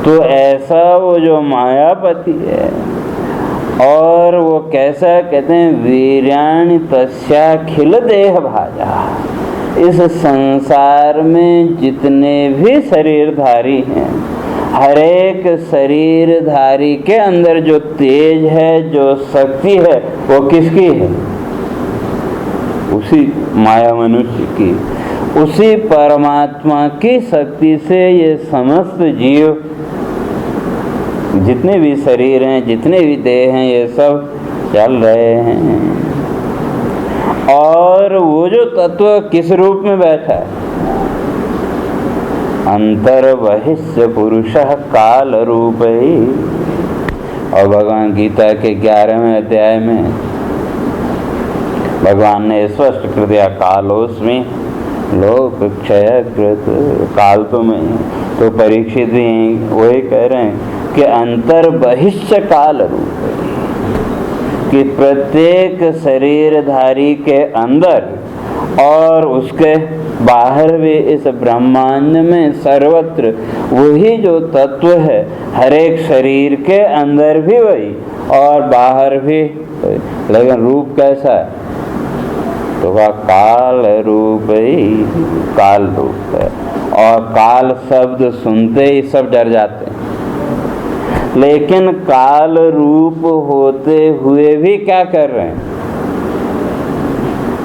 तो ऐसा वो जो मायापति है, और वो कैसा, कहते हैं वीर्याणि तस्याखिल देह भाजा, इस संसार में जितने भी शरीरधारी हैं, हर एक शरीरधारी के अंदर जो तेज है, जो शक्ति है, वो किसकी है, उसी माया मनुष्य की, उसी परमात्मा की शक्ति से ये समस्त जीव, जितने भी शरीर हैं, जितने भी देह हैं, ये सब चल रहे हैं। और वो जो तत्व किस रूप में बैठा है, अंतर्बहिष्य पुरुषः काल रूपी। और भगवान गीता के 11वें अध्याय में भगवान ने स्पष्ट कर दिया, कालोस्मि लोक क्षय कृत, काल तो मैं। तो परीक्षित भी वही कह रहे हैं कि अंतर्बहिष्य काल रूपी, कि प्रत्येक शरीरधारी के अंदर और उसके बाहर भी, इस ब्रह्मांड में सर्वत्र वही जो तत्व है, हर एक शरीर के अंदर भी वही और बाहर भी वही। लेकिन रूप कैसा है, तो वह काल रूप ही, काल रूप है। और काल शब्द सुनते ही सब डर जाते हैं, लेकिन काल रूप होते हुए भी क्या कर रहे हैं,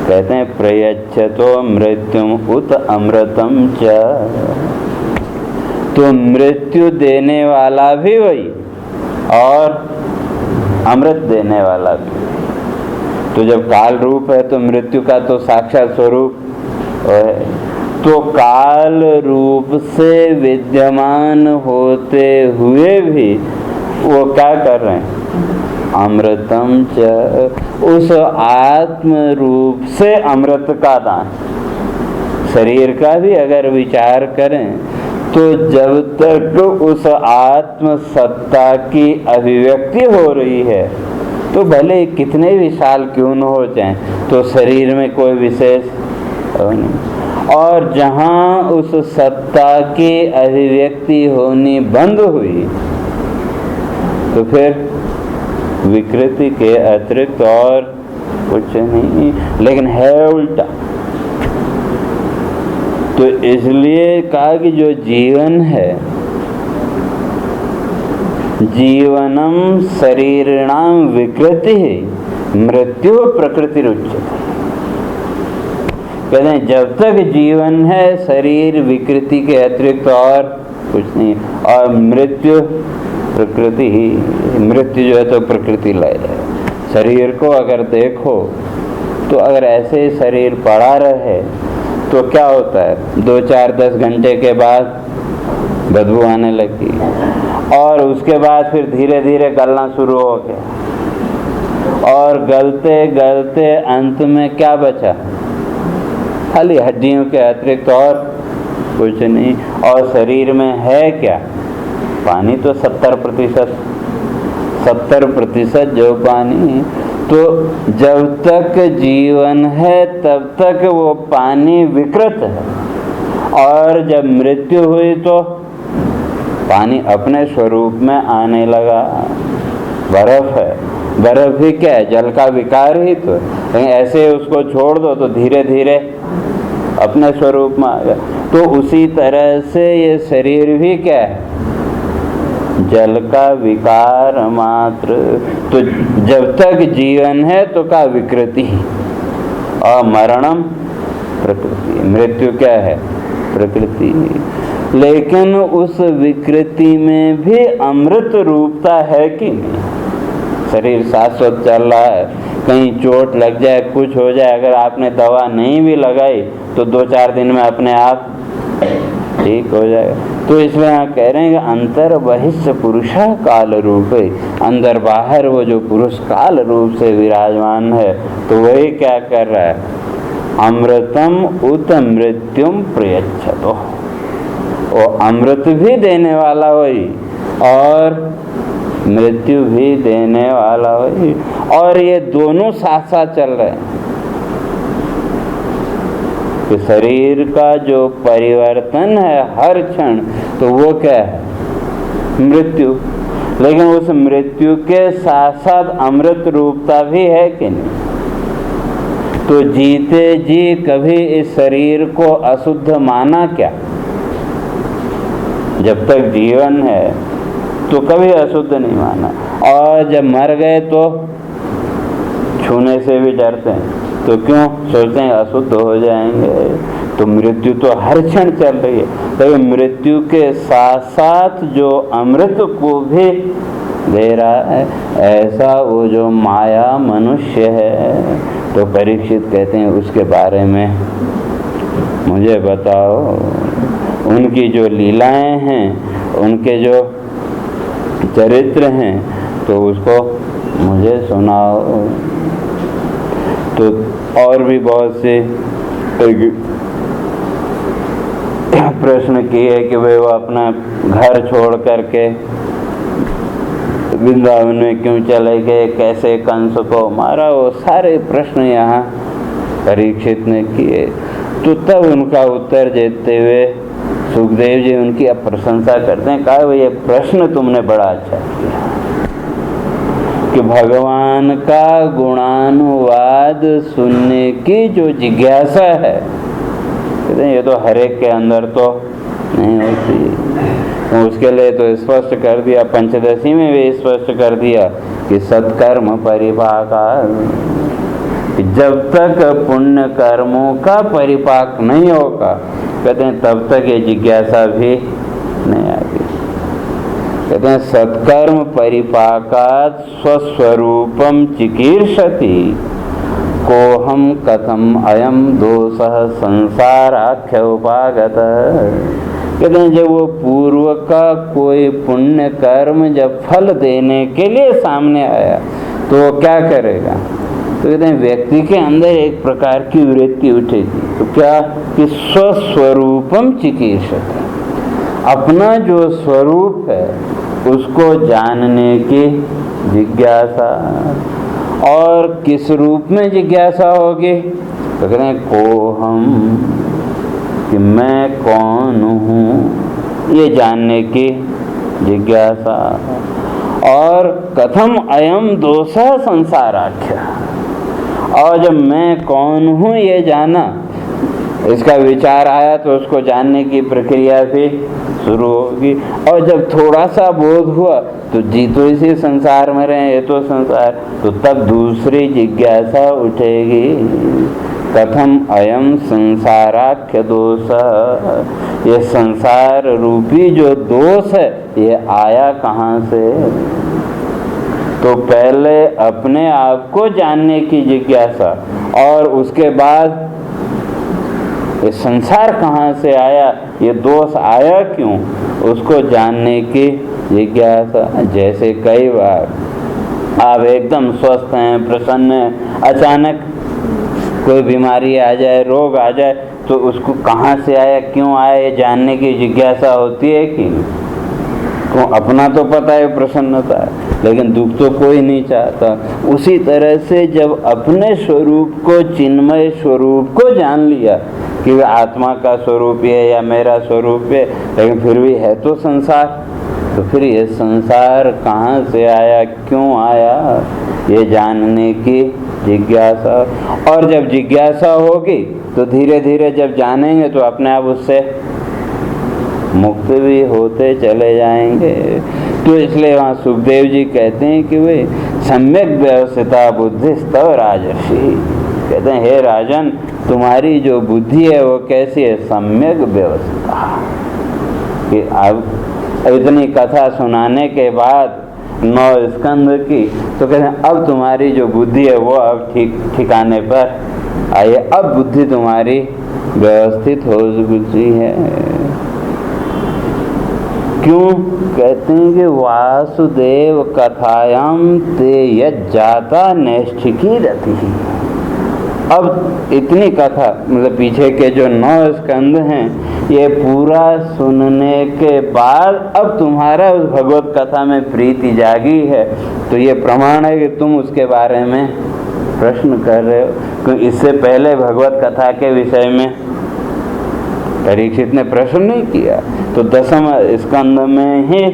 कहते हैं प्रयच्छतो मृत्युम उत अमृतम च। तो मृत्यु देने वाला भी वही और अमृत देने वाला भी। तो जब काल रूप है तो मृत्यु का तो साक्षात स्वरूप है, तो काल रूप से विद्यमान होते हुए भी वो क्या कर रहे हैं? अमृतम च, उस आत्म रूप से अमृत का दान। शरीर का भी अगर विचार करें तो जब तक उस आत्म सत्ता की अभिव्यक्ति हो रही है, तो भले कितने भी साल क्यों न हो जाएं, तो शरीर में कोई विशेष नहीं। और जहाँ उस सत्ता की अभिव्यक्ति होनी बंद हुई, तो फिर विकृति के अतिरिक्त और कुछ नहीं, लेकिन है उल्टा। तो इसलिए कहा कि जो जीवन है, जीवनम शरीरणाम विकृति मृत्यु प्रकृति रुच्यते। कहते हैं जब तक जीवन है, शरीर विकृति के अतिरिक्त और कुछ नहीं, और मृत्यु प्रकृति ही। मृत्यु जो है तो प्रकृति लय है। शरीर को अगर देखो तो अगर ऐसे शरीर पड़ा रहे तो क्या होता है? 2-4-10 घंटे के बाद बदबू आने लगी, और उसके बाद फिर धीरे धीरे गलना शुरू हो गया, और गलते गलते अंत में क्या बचा? खाली हड्डियों के अतिरिक्त और कुछ नहीं। और शरीर में है क्या? पानी तो 70% जो पानी। तो जब तक जीवन है तब तक वो पानी विकृत है, और जब मृत्यु हुई तो पानी अपने स्वरूप में आने लगा। बर्फ है, बर्फ ही क्या है? जल का विकार ही तो है। ऐसे उसको छोड़ दो तो धीरे धीरे अपने स्वरूप में आ गया। तो उसी तरह से ये शरीर भी क्या है? जल का विकार मात्र। तो जब तक जीवन है तो का विकृति, और मरणम प्रकृति। मृत्यु क्या है? प्रकृति। लेकिन उस विकृति में भी अमृत रूपता है कि नहीं? शरीर शाश्वत चल रहा है, कहीं चोट लग जाए, कुछ हो जाए, अगर आपने दवा नहीं भी लगाई तो 2-4 दिन में अपने आप ठीक हो जाएगा। तो इसमें यहाँ कह रहे हैं कि अंतर बहिष्ठ पुरुष काल रूप है। अंदर बाहर वो जो पुरुष काल रूप से विराजमान है, तो वही क्या कर रहा है? अमृतम उत मृत्युम प्रयच्छतो। वो अमृत भी देने वाला वही, और मृत्यु भी देने वाला वही, और ये दोनों साथ साथ चल रहे हैं। कि शरीर का जो परिवर्तन है हर क्षण, तो वो क्या है? मृत्यु। लेकिन उस मृत्यु के साथ साथ अमृत रूपता भी है कि नहीं? तो जीते जी कभी इस शरीर को अशुद्ध माना क्या? जब तक जीवन है तो कभी अशुद्ध नहीं माना, और जब मर गए तो छूने से भी डरते हैं। तो क्यों? सोचते हैं अशुद्ध हो जाएंगे। तो मृत्यु तो हर क्षण चल रही है, तो मृत्यु के साथ साथ जो अमृत को भी दे रहा है, ऐसा वो जो माया मनुष्य है। तो परीक्षित कहते हैं उसके बारे में मुझे बताओ, उनकी जो लीलाएं हैं, उनके जो चरित्र हैं, तो उसको मुझे सुनाओ। तो और भी बहुत से प्रश्न किए कि वे वो अपना घर छोड़ करके वृंदावन में क्यों चले गए, कैसे कंस को मारा, वो सारे प्रश्न यहाँ परीक्षित ने किए। तो तब उनका उत्तर देते हुए सुखदेव जी उनकी अब प्रशंसा करते हैं। कहा ये प्रश्न तुमने बड़ा अच्छा किया कि भगवान का गुणानुवाद सुनने की जो जिज्ञासा है, ये तो हर एक के अंदर तो नहीं होती। तो उसके लिए तो स्पष्ट कर दिया, पंचदशी में भी स्पष्ट कर दिया कि सत्कर्म परिपाका, जब तक पुण्य कर्मों का परिपाक नहीं होगा, कहते हैं तब तक ये जिज्ञासा भी नहीं आएगी। कहते हैं सत्कर्म परिपाकात् स्वस्वरूपम चिकीर्षति, कोहम कथम अयम दोषः संसाराख्य उपागत। कहते हैं जब वो पूर्व का कोई पुण्य कर्म जब फल देने के लिए सामने आया तो वो क्या करेगा? तो कहते हैं व्यक्ति के अंदर एक प्रकार की वृत्ति उठेगी। तो क्या कि स्वस्वरूपम चिकीर्षति, अपना जो स्वरूप है उसको जानने की जिज्ञासा। और किस रूप में जिज्ञासा होगी? तो कहते हैं कोहम, कि मैं कौन हूँ, ये जानने की जिज्ञासा। और कथम अयम दोषः संसाराख्य, और जब मैं कौन हूँ ये जाना, इसका विचार आया तो उसको जानने की प्रक्रिया भी शुरू होगी। और जब थोड़ा सा बोध हुआ तो जी तो इसी संसार में रहे, ये तो संसार, तो तब दूसरी जिज्ञासा उठेगी। कथम अयम संसाराख्य दोष, ये संसार रूपी जो दोष है ये आया कहाँ से? तो पहले अपने आप को जानने की जिज्ञासा, और उसके बाद ये संसार कहाँ से आया, ये दोष आया क्यों, उसको जानने की जिज्ञासा। जैसे कई बार आप एकदम स्वस्थ हैं, प्रसन्न हैं, अचानक कोई बीमारी आ जाए, रोग आ जाए, तो उसको कहाँ से आया, क्यों आया, ये जानने की जिज्ञासा होती है कि नहीं? तो अपना तो पता है प्रसन्नता है, लेकिन दुख तो कोई नहीं चाहता। उसी तरह से जब अपने स्वरूप को, चिन्मय स्वरूप को जान लिया कि वह आत्मा का स्वरूप है या मेरा स्वरूप है, लेकिन फिर भी है तो संसार, तो फिर ये संसार कहाँ से आया, क्यों आया, ये जानने की जिज्ञासा। और जब जिज्ञासा होगी तो धीरे धीरे जब जानेंगे तो अपने आप उससे मुक्त भी होते चले जाएंगे। तो इसलिए वहाँ सुखदेव जी कहते हैं कि वे सम्यक व्यवस्थिता बुद्धि स्तव राजर्षि, कहते हैं हे राजन, तुम्हारी जो बुद्धि है वो कैसी है? सम्यक व्यवस्थिता। कि अब इतनी कथा सुनाने के बाद 9 स्कंद की, तो कहते हैं अब तुम्हारी जो बुद्धि है वो अब ठिकाने पर आई है, अब बुद्धि तुम्हारी व्यवस्थित हो चुकी है। क्यों? कहते हैं कि वासुदेव कथायाम ते यज्जाता नैष्ठिकी रति। अब इतनी कथा, मतलब पीछे के जो 9 स्कंद हैं, ये पूरा सुनने के बाद अब तुम्हारा उस भगवत कथा में प्रीति जागी है, तो ये प्रमाण है कि तुम उसके बारे में प्रश्न कर रहे हो। क्योंकि इससे पहले भगवत कथा के विषय में परीक्षित ने प्रश्न नहीं किया, तो 10वें स्कंद में ही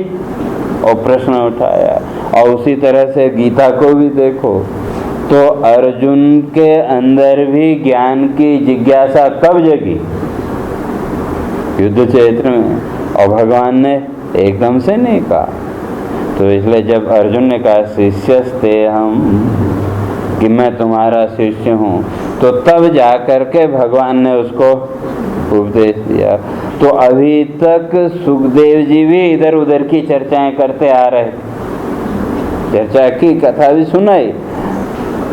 और प्रश्न उठाया। और उसी तरह से गीता को भी देखो तो अर्जुन के अंदर भी ज्ञान की जिज्ञासा कब जगी? युद्ध क्षेत्र में, और भगवान ने एकदम से नहीं कहा। तो इसलिए जब अर्जुन ने कहा शिष्यस्ते हम, कि मैं तुम्हारा शिष्य हूँ, तो तब जाकर के भगवान ने उसको उपदेश दिया। तो अभी तक सुखदेव जी भी इधर उधर की चर्चाएं करते आ रहे, चर्चा की, कथा भी सुनाई,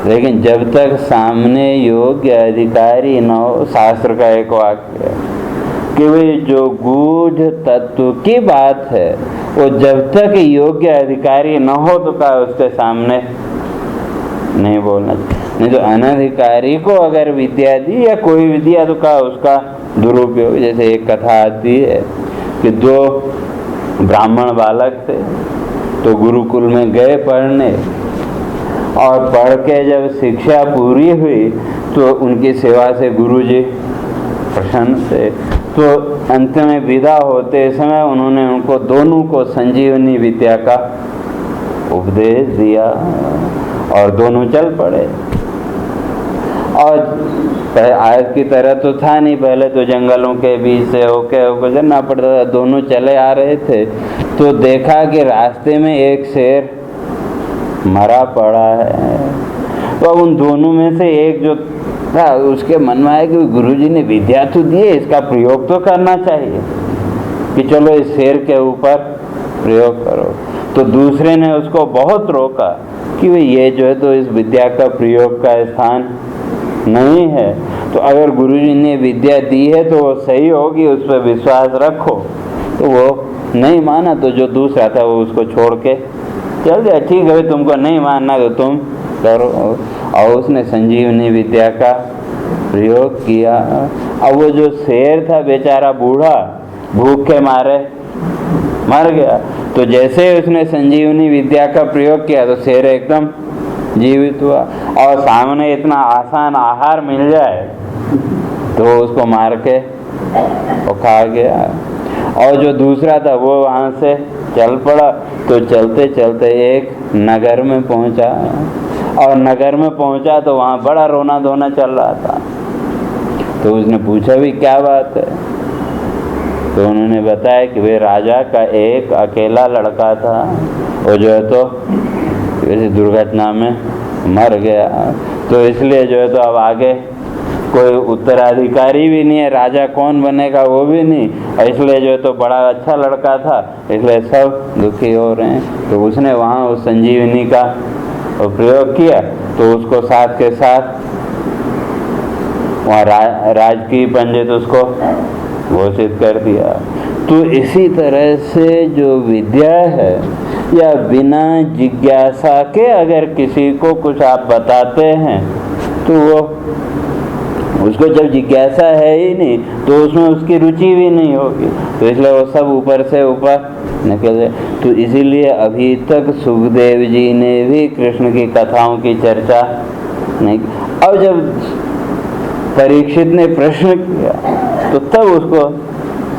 लेकिन जब तक सामने योग्य अधिकारी न हो, शास्त्र का एक वाक्य है कि वे जो गूढ़ तत्व की बात है वो जब तक योग्य अधिकारी न हो तो क्या उसके सामने नहीं बोलना। नहीं तो अनधिकारी को अगर विद्या दी या कोई विद्या, तो क्या उसका दुरुपयोग। जैसे एक कथा आती है कि 2 ब्राह्मण बालक थे, तो गुरुकुल में गए पढ़ने, और पढ़ के जब शिक्षा पूरी हुई तो उनकी सेवा से गुरुजी प्रसन्न थे। तो अंत में विदा होते समय उन्होंने उनको दोनों को संजीवनी विद्या का उपदेश दिया और दोनों चल पड़े। और आज की तरह तो था नहीं, पहले तो जंगलों के बीच से होके गुजरना पड़ता था। दोनों चले आ रहे थे तो देखा कि रास्ते में एक शेर मरा पड़ा है। तो उन दोनों में से एक जो था उसके मन में आया कि गुरुजी ने विद्या तो दी है, इसका प्रयोग तो करना चाहिए, कि चलो इस शेर के ऊपर प्रयोग करो। तो दूसरे ने उसको बहुत रोका कि भाई ये जो है तो इस विद्या का प्रयोग का स्थान नहीं है। तो अगर गुरुजी ने विद्या दी है तो वो सही होगी, उस पर विश्वास रखो। तो वो नहीं माना तो जो दूसरा था वो उसको छोड़ के चल जाए। ठीक है, तुमको नहीं मानना तो तुम करो। और उसने संजीवनी विद्या का प्रयोग किया। अब वो जो शेर था बेचारा बूढ़ा, भूख के मारे मर गया। तो जैसे उसने संजीवनी विद्या का प्रयोग किया तो शेर एकदम जीवित हुआ। और सामने इतना आसान आहार मिल जाए तो उसको मार के वो खा गया। और जो दूसरा था वो वहाँ से चल पड़ा। तो चलते चलते एक नगर में पहुँचा, और नगर में पहुँचा तो वहाँ बड़ा रोना धोना चल रहा था। तो उसने पूछा भी क्या बात है। तो उन्होंने बताया कि वे राजा का एक अकेला लड़का था, वो जो है तो किसी दुर्घटना में मर गया। तो इसलिए जो है तो अब आगे कोई उत्तराधिकारी भी नहीं है, राजा कौन बनेगा वो भी नहीं, इसलिए जो है तो बड़ा अच्छा लड़का था, इसलिए सब दुखी हो रहे हैं। तो उसने वहाँ उस संजीवनी का प्रयोग किया तो उसको साथ के साथ वहाँ राजकीय पंडित उसको घोषित कर दिया। तो इसी तरह से जो विद्या है, या बिना जिज्ञासा के अगर किसी को कुछ आप बताते हैं तो वो उसको जब जिज्ञासा है ही नहीं तो उसमें उसकी रुचि भी नहीं होगी। तो इसलिए वो सब ऊपर से ऊपर निकल जाए। तो इसीलिए अभी तक सुखदेव जी ने भी कृष्ण की कथाओं की चर्चा नहीं। अब जब परीक्षित ने प्रश्न किया तो तब उसको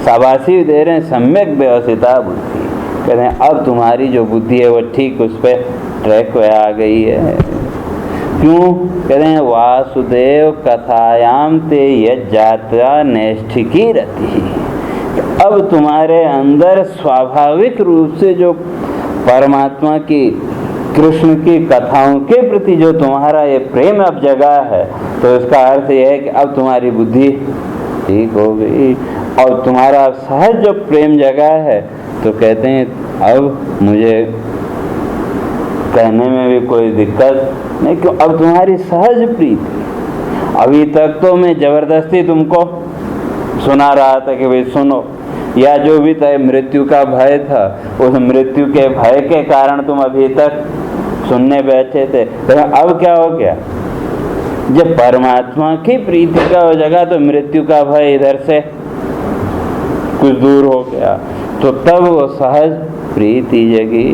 शाबाशी दे रहे हैं, सम्यक व्यवस्थिता बुद्धि। कहते हैं अब तुम्हारी जो बुद्धि है वो ठीक उस पर ट्रैक पे आ गई है। क्यों? कहते हैं वासुदेव कथायाम ते यज्जात्रा नैष्ठिकी रति। अब तुम्हारे अंदर स्वाभाविक रूप से जो परमात्मा की, कृष्ण की कथाओं के प्रति जो तुम्हारा ये प्रेम अब जगा है, तो इसका अर्थ यह है कि अब तुम्हारी बुद्धि ठीक हो गई और तुम्हारा सहज जो प्रेम जगा है। तो कहते हैं अब मुझे कहने में भी कोई दिक्कत नहीं, क्यों? अब तुम्हारी सहज प्रीति। अभी तक तो मैं जबरदस्ती तुमको सुना रहा था कि भाई सुनो, या जो भी था मृत्यु का भय था, उस मृत्यु के भय के कारण तुम अभी तक सुनने बैठे थे। तो अब क्या हो गया? जब परमात्मा की प्रीति का हो जगह तो मृत्यु का भय इधर से कुछ दूर हो गया। तो तब वो सहज प्रीति जगी।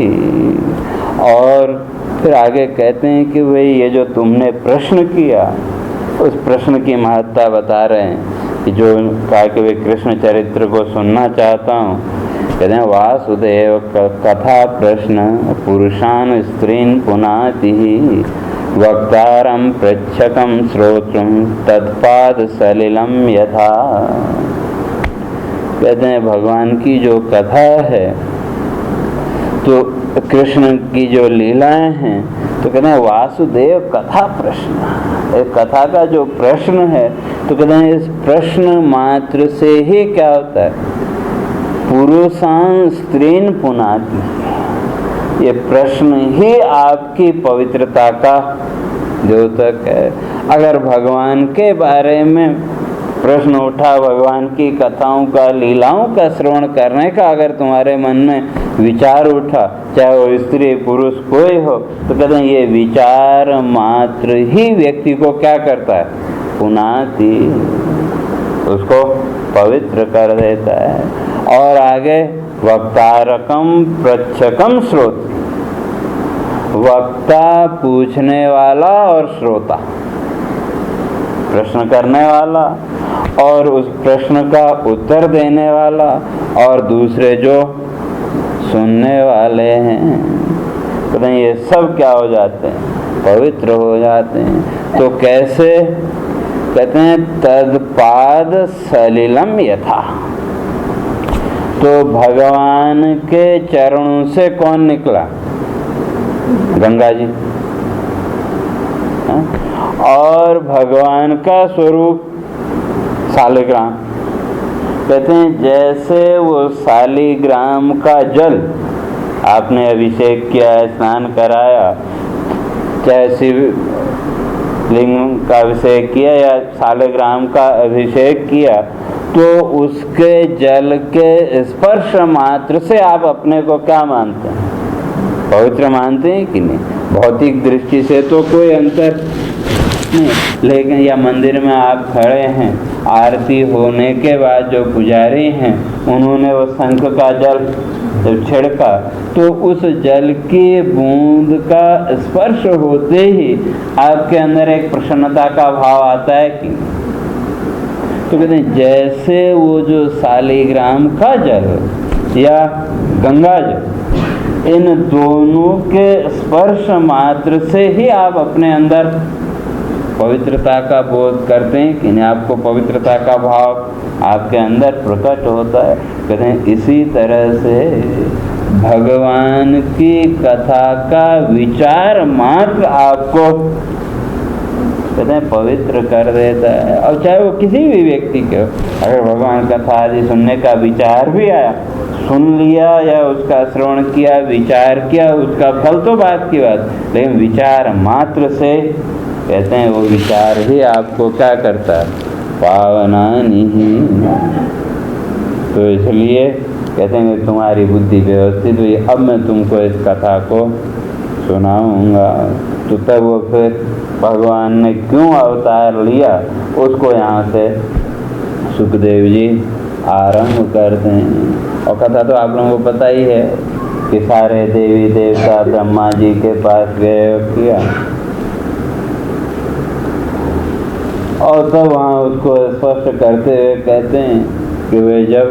और फिर आगे कहते हैं कि भाई ये जो तुमने प्रश्न किया, उस प्रश्न की महत्ता बता रहे हैं कि जो कहा कि वे कृष्ण चरित्र को सुनना चाहता हूँ। कहते हैं वासुदेव कथा प्रश्न पुरुषान स्त्रीन पुनाति वक्तारम पृच्छकम श्रोत्रम तत्पाद सलिलम यथा। कहते हैं भगवान की जो कथा है, तो कृष्ण की जो लीलाएं हैं, तो कहते हैं वासुदेव कथा प्रश्न। एक कथा का जो प्रश्न है, तो कहते हैं इस प्रश्न मात्र से ही क्या होता है? पुरुषान स्त्रीन पुनाति। ये प्रश्न ही आपकी पवित्रता का द्योतक है। अगर भगवान के बारे में प्रश्न उठा, भगवान की कथाओं का, लीलाओं का श्रवण करने का अगर तुम्हारे मन में विचार उठा, चाहे वो स्त्री पुरुष कोई हो, तो कहते हैं ये विचार मात्र ही व्यक्ति को क्या करता है? पुनाति, उसको पवित्र कर देता है। और आगे वक्तारकम पृच्छकम श्रोत, वक्ता पूछने वाला और श्रोता प्रश्न करने वाला, और उस प्रश्न का उत्तर देने वाला, और दूसरे जो सुनने वाले हैं, तो ये सब क्या हो जाते हैं? पवित्र हो जाते हैं। तो कैसे? कहते हैं तदपाद सलिलम यथा। तो भगवान के चरणों से कौन निकला? गंगा जी। और भगवान का स्वरूप शालिग्राम। कहते हैं जैसे वो शालिग्राम का जल आपने अभिषेक किया है, स्नान कराया, चाहे शिव लिंग का अभिषेक किया या शालिग्राम का अभिषेक किया, तो उसके जल के स्पर्श मात्र से आप अपने को क्या मानते हैं? पवित्र मानते हैं कि नहीं? भौतिक दृष्टि से तो कोई अंतर नहीं, लेकिन या मंदिर में आप खड़े हैं, आरती होने के बाद जो पुजारी हैं उन्होंने वो शंख का जल जब छिड़का, तो उस जल की बूंद का स्पर्श होते ही आपके अंदर एक प्रसन्नता का भाव आता है कि? तो कहते हैं जैसे वो जो शालिग्राम का जल या गंगा जल, इन दोनों के स्पर्श मात्र से ही आप अपने अंदर पवित्रता का बोध करते हैं कि नहीं? आपको पवित्रता का भाव आपके अंदर प्रकट होता है। कहते हैं इसी तरह से भगवान की कथा का विचार मात्र आपको कहते हैं पवित्र कर देता है। और चाहे वो किसी भी व्यक्ति के हो, अगर भगवान कथा आदि सुनने का विचार भी आया, सुन लिया या उसका श्रवण किया, विचार किया, उसका फल तो बात की बात, लेकिन विचार मात्र से कहते हैं वो विचार ही आपको क्या करता है? पावनानि। तो इसलिए कहते हैं तुम्हारी बुद्धि व्यवस्थित हुई, अब मैं तुमको इस कथा को सुनाऊंगा। तो तब वो फिर भगवान ने क्यों अवतार लिया उसको यहाँ से सुखदेव जी आरंभ करते हैं। और कथा तो आप लोगों को पता ही है कि सारे देवी देवता ब्रह्मा जी के पास गए किया, और तब वहाँ उसको स्पष्ट करते हुए कहते हैं कि वे जब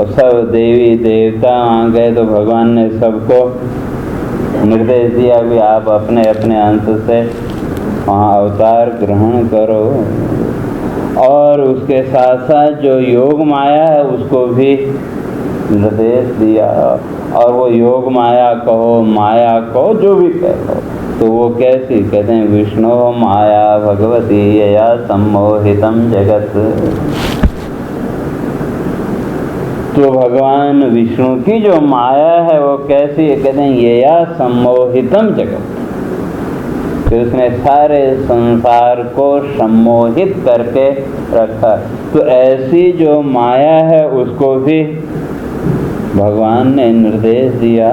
सब देवी देवता वहाँ गए तो भगवान ने सबको निर्देश दिया कि आप अपने अपने अंश से वहाँ अवतार ग्रहण करो, और उसके साथ साथ जो योग माया है उसको भी निर्देश दिया। और वो योग माया कहो, माया कहो, जो भी कहो, तो वो कैसी? कहते हैं विष्णु माया भगवती यया सम्मोहितम जगत। तो भगवान विष्णु की जो माया है वो कैसी है? कहते हैं यया सम्मोहितम जगत, तो उसने सारे संसार को सम्मोहित करके रखा। तो ऐसी जो माया है उसको भी भगवान ने निर्देश दिया।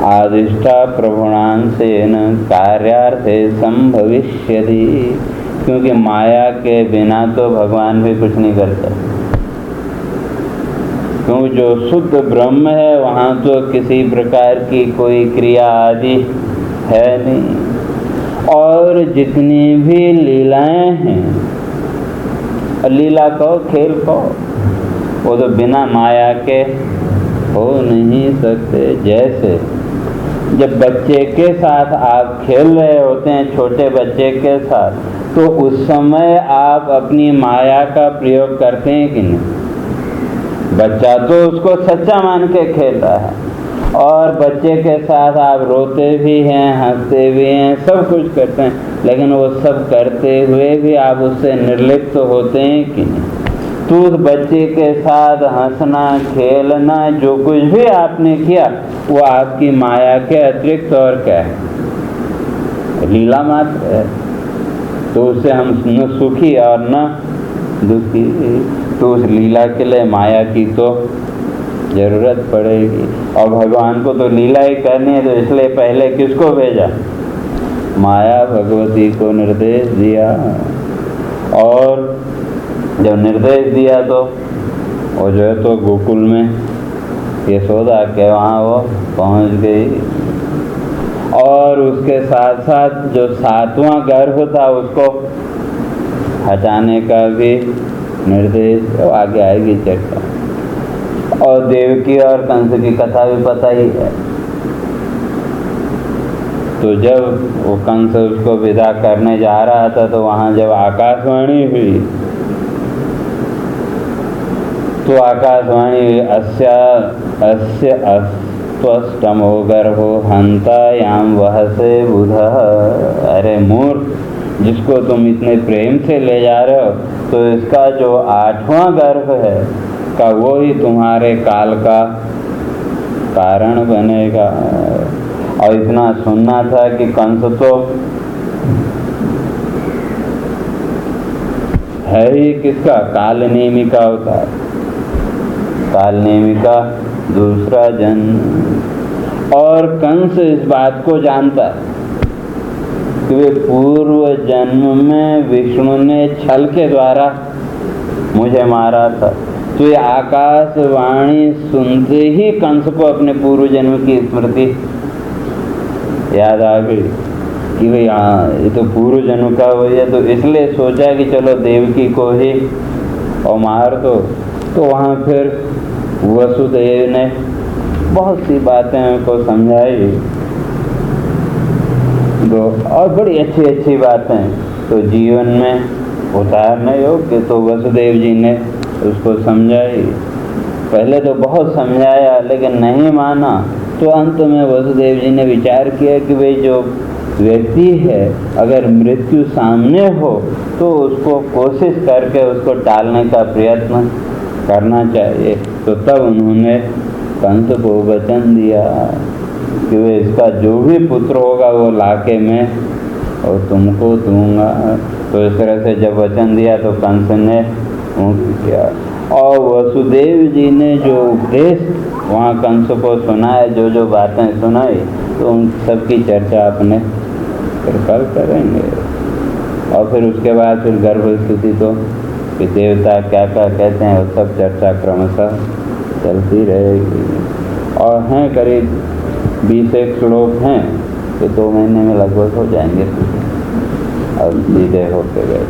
आदिष्टा प्रभुणांसेन कार्यार्थे संभविष्यति, क्योंकि माया के बिना तो भगवान भी कुछ नहीं करता। क्योंकि जो शुद्ध ब्रह्म है वहाँ तो किसी प्रकार की कोई क्रिया आदि है नहीं। और जितनी भी लीलाएं हैं, लीला कहो खेल कहो, वो तो बिना माया के हो नहीं सकते। जैसे जब बच्चे के साथ आप खेल रहे होते हैं, छोटे बच्चे के साथ, तो उस समय आप अपनी माया का प्रयोग करते हैं कि नहीं? बच्चा तो उसको सच्चा मान के खेल रहा है, और बच्चे के साथ आप रोते भी हैं, हंसते भी हैं, सब कुछ करते हैं, लेकिन वो सब करते हुए भी आप उससे निर्लिप्त होते हैं कि नहीं? तो उस बच्चे के साथ हंसना, खेलना, जो कुछ भी आपने किया वो आपकी माया के अतिरिक्त और क्या है? लीला मात्र है। तो उससे हम न सुखी और न दुखी, तो उस लीला के लिए माया की तो जरूरत पड़ेगी। और भगवान को तो लीला ही करनी है, तो इसलिए पहले किसको भेजा? माया भगवती को निर्देश दिया। और जब निर्देश दिया तो वो जो है तो गोकुल में यशोदा के वहाँ वो पहुँच गई। और उसके साथ साथ जो 7वां गर्भ था उसको हटाने का भी निर्देश, तो आगे आएगी चर्चा। और देवकी और कंस की कथा भी पता ही है। तो जब वो कंस उसको विदा करने जा रहा था तो वहाँ जब आकाशवाणी हुई, तो आकाशवाणी अस्य अस्त्वष्टमो गर्भो हंतायाम वहसे बुधः। अरे मूर्ख, जिसको तुम इतने प्रेम से ले जा रहे हो, तो इसका जो 8वां गर्भ है का वो ही तुम्हारे काल का कारण बनेगा। और इतना सुनना था कि कंस तो है ही किसका, कालनेमी का अवतार, कालनेमी का दूसरा जन्म। और कंस इस बात को जानता कि वे पूर्व जन्म में विष्णु ने छल के द्वारा मुझे मारा था। तो ये आकाशवाणी सुनते ही कंस को अपने पूर्व जन्म की स्मृति याद आ गई कि भाई हाँ, ये तो पूर्व जन्म का वही है। तो इसलिए सोचा कि चलो देवकी को ही और मार दो। तो वहाँ फिर वसुदेव ने बहुत सी बातें उनको समझाई, तो और बड़ी अच्छी अच्छी बातें तो जीवन में उतारने योग्य तो वसुदेव जी ने उसको समझाई। पहले तो बहुत समझाया लेकिन नहीं माना। तो अंत में वसुदेव जी ने विचार किया कि भाई जो व्यक्ति है अगर मृत्यु सामने हो तो उसको कोशिश करके उसको टालने का प्रयत्न करना चाहिए। तो तब उन्होंने कंस को वचन दिया कि वे इसका जो भी पुत्र होगा वो लाके मैं और तुमको दूंगा। तो इस तरह से जब वचन दिया तो कंस ने किया। और वसुदेव जी ने जो उपदेश वहाँ कंस को सुनाए, जो जो बातें सुनाई, तो उन सबकी चर्चा अपने फिर कल करेंगे। और फिर उसके बाद फिर गर्भ स्तुति तो कि देवता क्या क्या कहते हैं वो सब चर्चा क्रमशः चलती रहेगी। और हैं करीब 20 श्लोक हैं, तो 2 महीने में लगभग हो जाएंगे। अब सीधे होके गए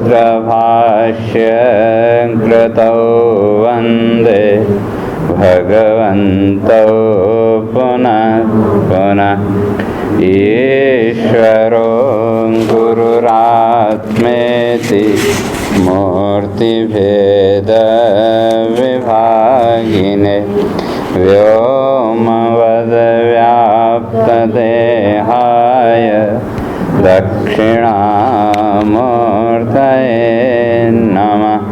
सूत्रभाष्य कृतौ वन्दे भगवन्तौ पुनः पुनः ईश्वरो गुरुरात्मेति मूर्तिभेदविभागिने व्योमवद्व्याप्तदेहाय दक्षिणामूर्तये नमः।